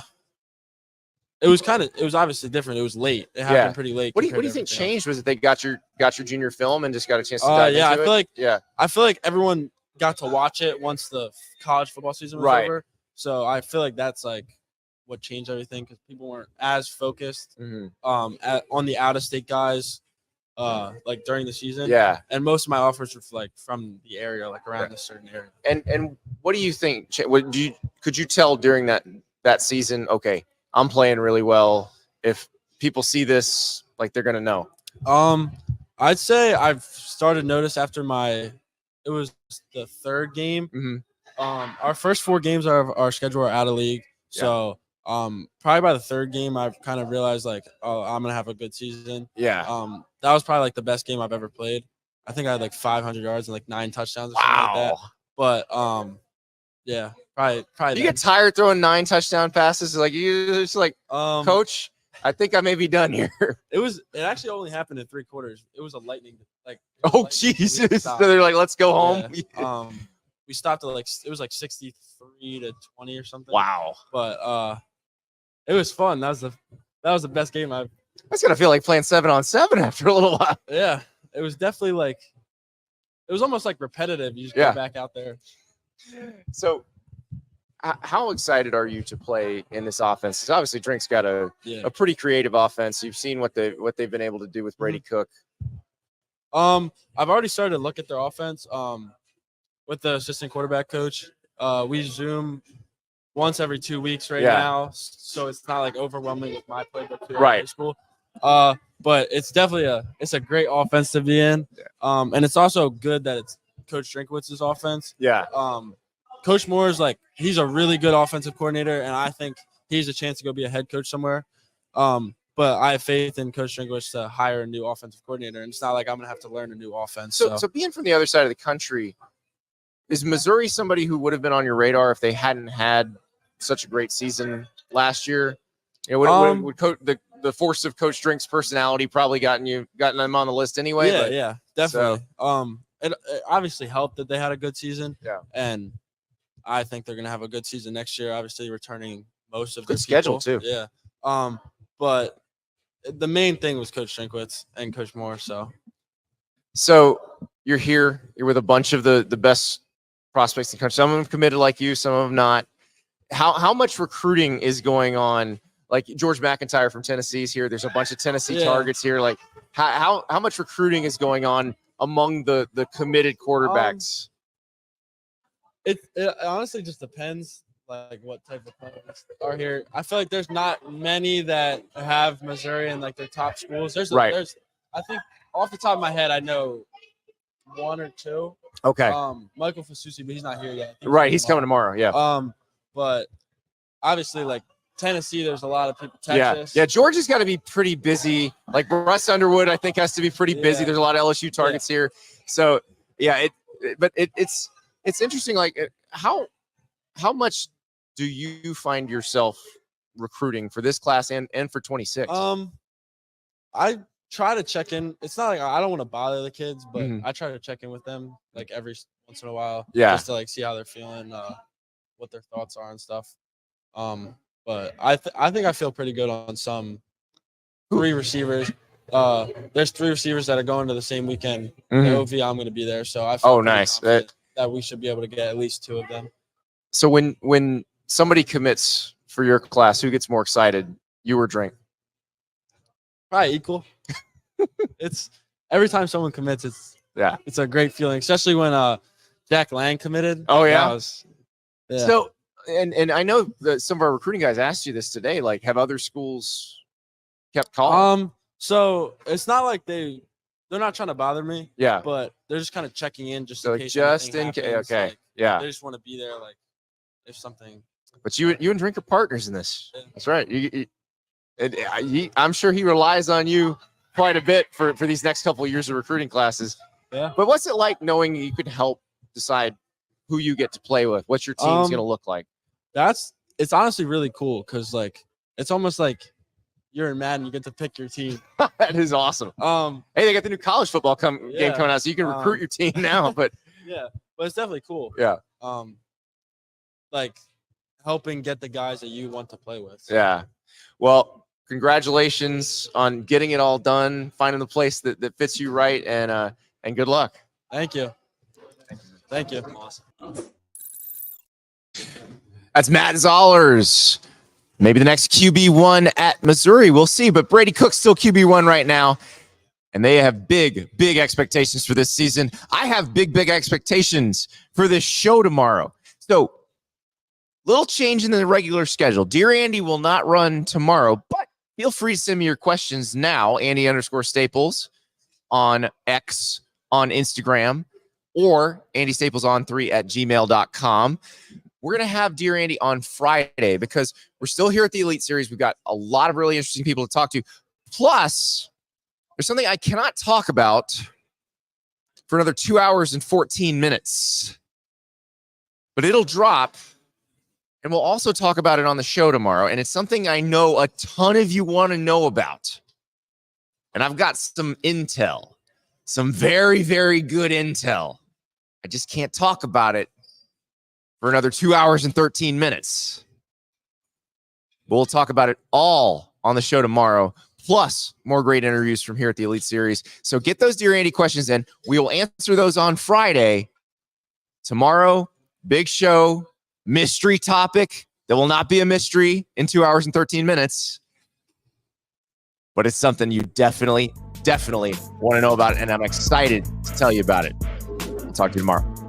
it was obviously different. It was late. It happened pretty late. What do you think changed? Was it they got your junior film and just got a chance to dive into it? I feel like everyone got to watch it once the college football season was over. So I feel like that's like what changed everything, because people weren't as focused on the out-of-state guys like during the season. Yeah. And most of my offers were like from the area, like around a certain area. And what do you think? Could you tell during that season? Okay, I'm playing really well. If people see this, like, they're gonna know. I'd say I've started to notice after it was the 3rd game. Our first 4 games of our schedule are out of league. So probably by the 3rd game, I've kind of realized, like, oh, I'm gonna have a good season. Yeah. That was probably like the best game I've ever played. I think I had like 500 yards and like 9 touchdowns or something like that. But yeah, probably. You get tired throwing 9 touchdown passes? Like, you just like, coach, I think I may be done here. It actually only happened in 3 quarters. It was a lightning. Oh Jesus! So they're like, let's go home. Yeah. We stopped at it was like 63-20 or something. Wow. But it was fun. That was the best game I've. That's gonna feel like playing 7-on-7 after a little while. Yeah, it was definitely like, it was almost like repetitive. You just go back out there. So, how excited are you to play in this offense? Because obviously, Drink's got a pretty creative offense. You've seen what they've been able to do with Brady Cook. I've already started to look at their offense. With the assistant quarterback coach, we Zoom once every 2 weeks now, so it's not like overwhelming with my playbook here at high school. But it's definitely a great offense to be in. And it's also good that it's Coach Drinkwitz's offense. Yeah. Coach Moore is he's a really good offensive coordinator, and I think he has a chance to go be a head coach somewhere. But I have faith in Coach Drinkwitz to hire a new offensive coordinator, and it's not like I'm gonna have to learn a new offense. So being from the other side of the country, is Missouri somebody who would have been on your radar if they hadn't had such a great season last year? Would the force of Coach Drink's personality probably gotten them on the list anyway? Yeah, definitely. So. It obviously helped that they had a good season. Yeah, and I think they're gonna have a good season next year. Obviously, returning most of their schedule too. Yeah. But the main thing was Coach Drinkwitz and Coach Moore. So you're here. You're with a bunch of the best prospects in the country. Some of them committed like you, some of them not. How much recruiting is going on? Like George McIntyre from Tennessee is here. There's a bunch of Tennessee targets here. Like how much recruiting is going on among the committed quarterbacks? It honestly just depends, like what type of players are here. I feel like there's not many that have Missouri in like their top schools. There's I think off the top of my head, I know 1 or 2. Okay. Michael Fasusi, but he's not here yet. Right, he's coming tomorrow. Yeah. But obviously, like Tennessee, there's a lot of people. Texas. Yeah. Georgia's got to be pretty busy. Like Russ Underwood, I think has to be pretty busy. There's a lot of LSU targets here. So it's interesting. Like how much do you find yourself recruiting for this class and for 26? I try to check in. It's not like I don't want to bother the kids, but I try to check in with them like every once in a while. Yeah. Just to like see how they're feeling, what their thoughts are and stuff. But I think I feel pretty good on some 3 receivers. There's 3 receivers that are going to the same weekend. OV, I'm going to be there, so I feel nice that we should be able to get at least 2 of them. So when somebody commits for your class, who gets more excited, you or Drink? Probably equal. It's every time someone commits, it's a great feeling, especially when Jack Lang committed. Oh yeah. Yeah. So and I know that some of our recruiting guys asked you this today. Like, have other schools kept calling? So it's not like they're not trying to bother me. Yeah. But they're just kind of checking in just So in case. just in anything case. happens. Okay. Like, Yeah. They just want to be there, like if something. But you and Drink are partners in this. Yeah. That's right. I'm sure he relies on you quite a bit for these next couple of years of recruiting classes. Yeah. But what's it like knowing you can help decide who you get to play with? What's your team's going to look like? It's honestly really cool because like it's almost like you're in Madden, you get to pick your team. That is awesome. Hey, they got the new college football game coming out, so you can recruit your team now. But yeah, but it's definitely cool. Yeah. Like helping get the guys that you want to play with. So. Yeah. Well, congratulations on getting it all done, finding the place that fits you right, and good luck. Thank you. Thank you. Awesome. That's Matt Zollers. Maybe the next QB1 at Missouri. We'll see. But Brady Cook's still QB1 right now. And they have big, big expectations for this season. I have big, big expectations for this show tomorrow. So, little change in the regular schedule. Dear Andy will not run tomorrow, but feel free to send me your questions now, Andy_Staples on X, on Instagram, or AndyStaplesOn3@gmail.com. We're going to have Dear Andy on Friday because we're still here at the Elite Series. We've got a lot of really interesting people to talk to. Plus, there's something I cannot talk about for another 2 hours and 14 minutes. But it'll drop, and we'll also talk about it on the show tomorrow. And it's something I know a ton of you want to know about. And I've got some intel, some very, very good intel. I just can't talk about it for another 2 hours and 13 minutes. We'll talk about it all on the show tomorrow, plus more great interviews from here at the Elite Series. So get those Dear Andy questions in. We will answer those on Friday. Tomorrow, big show, mystery topic. There will not be a mystery in 2 hours and 13 minutes. But it's something you definitely want to know about, and I'm excited to tell you about it. I'll talk to you tomorrow.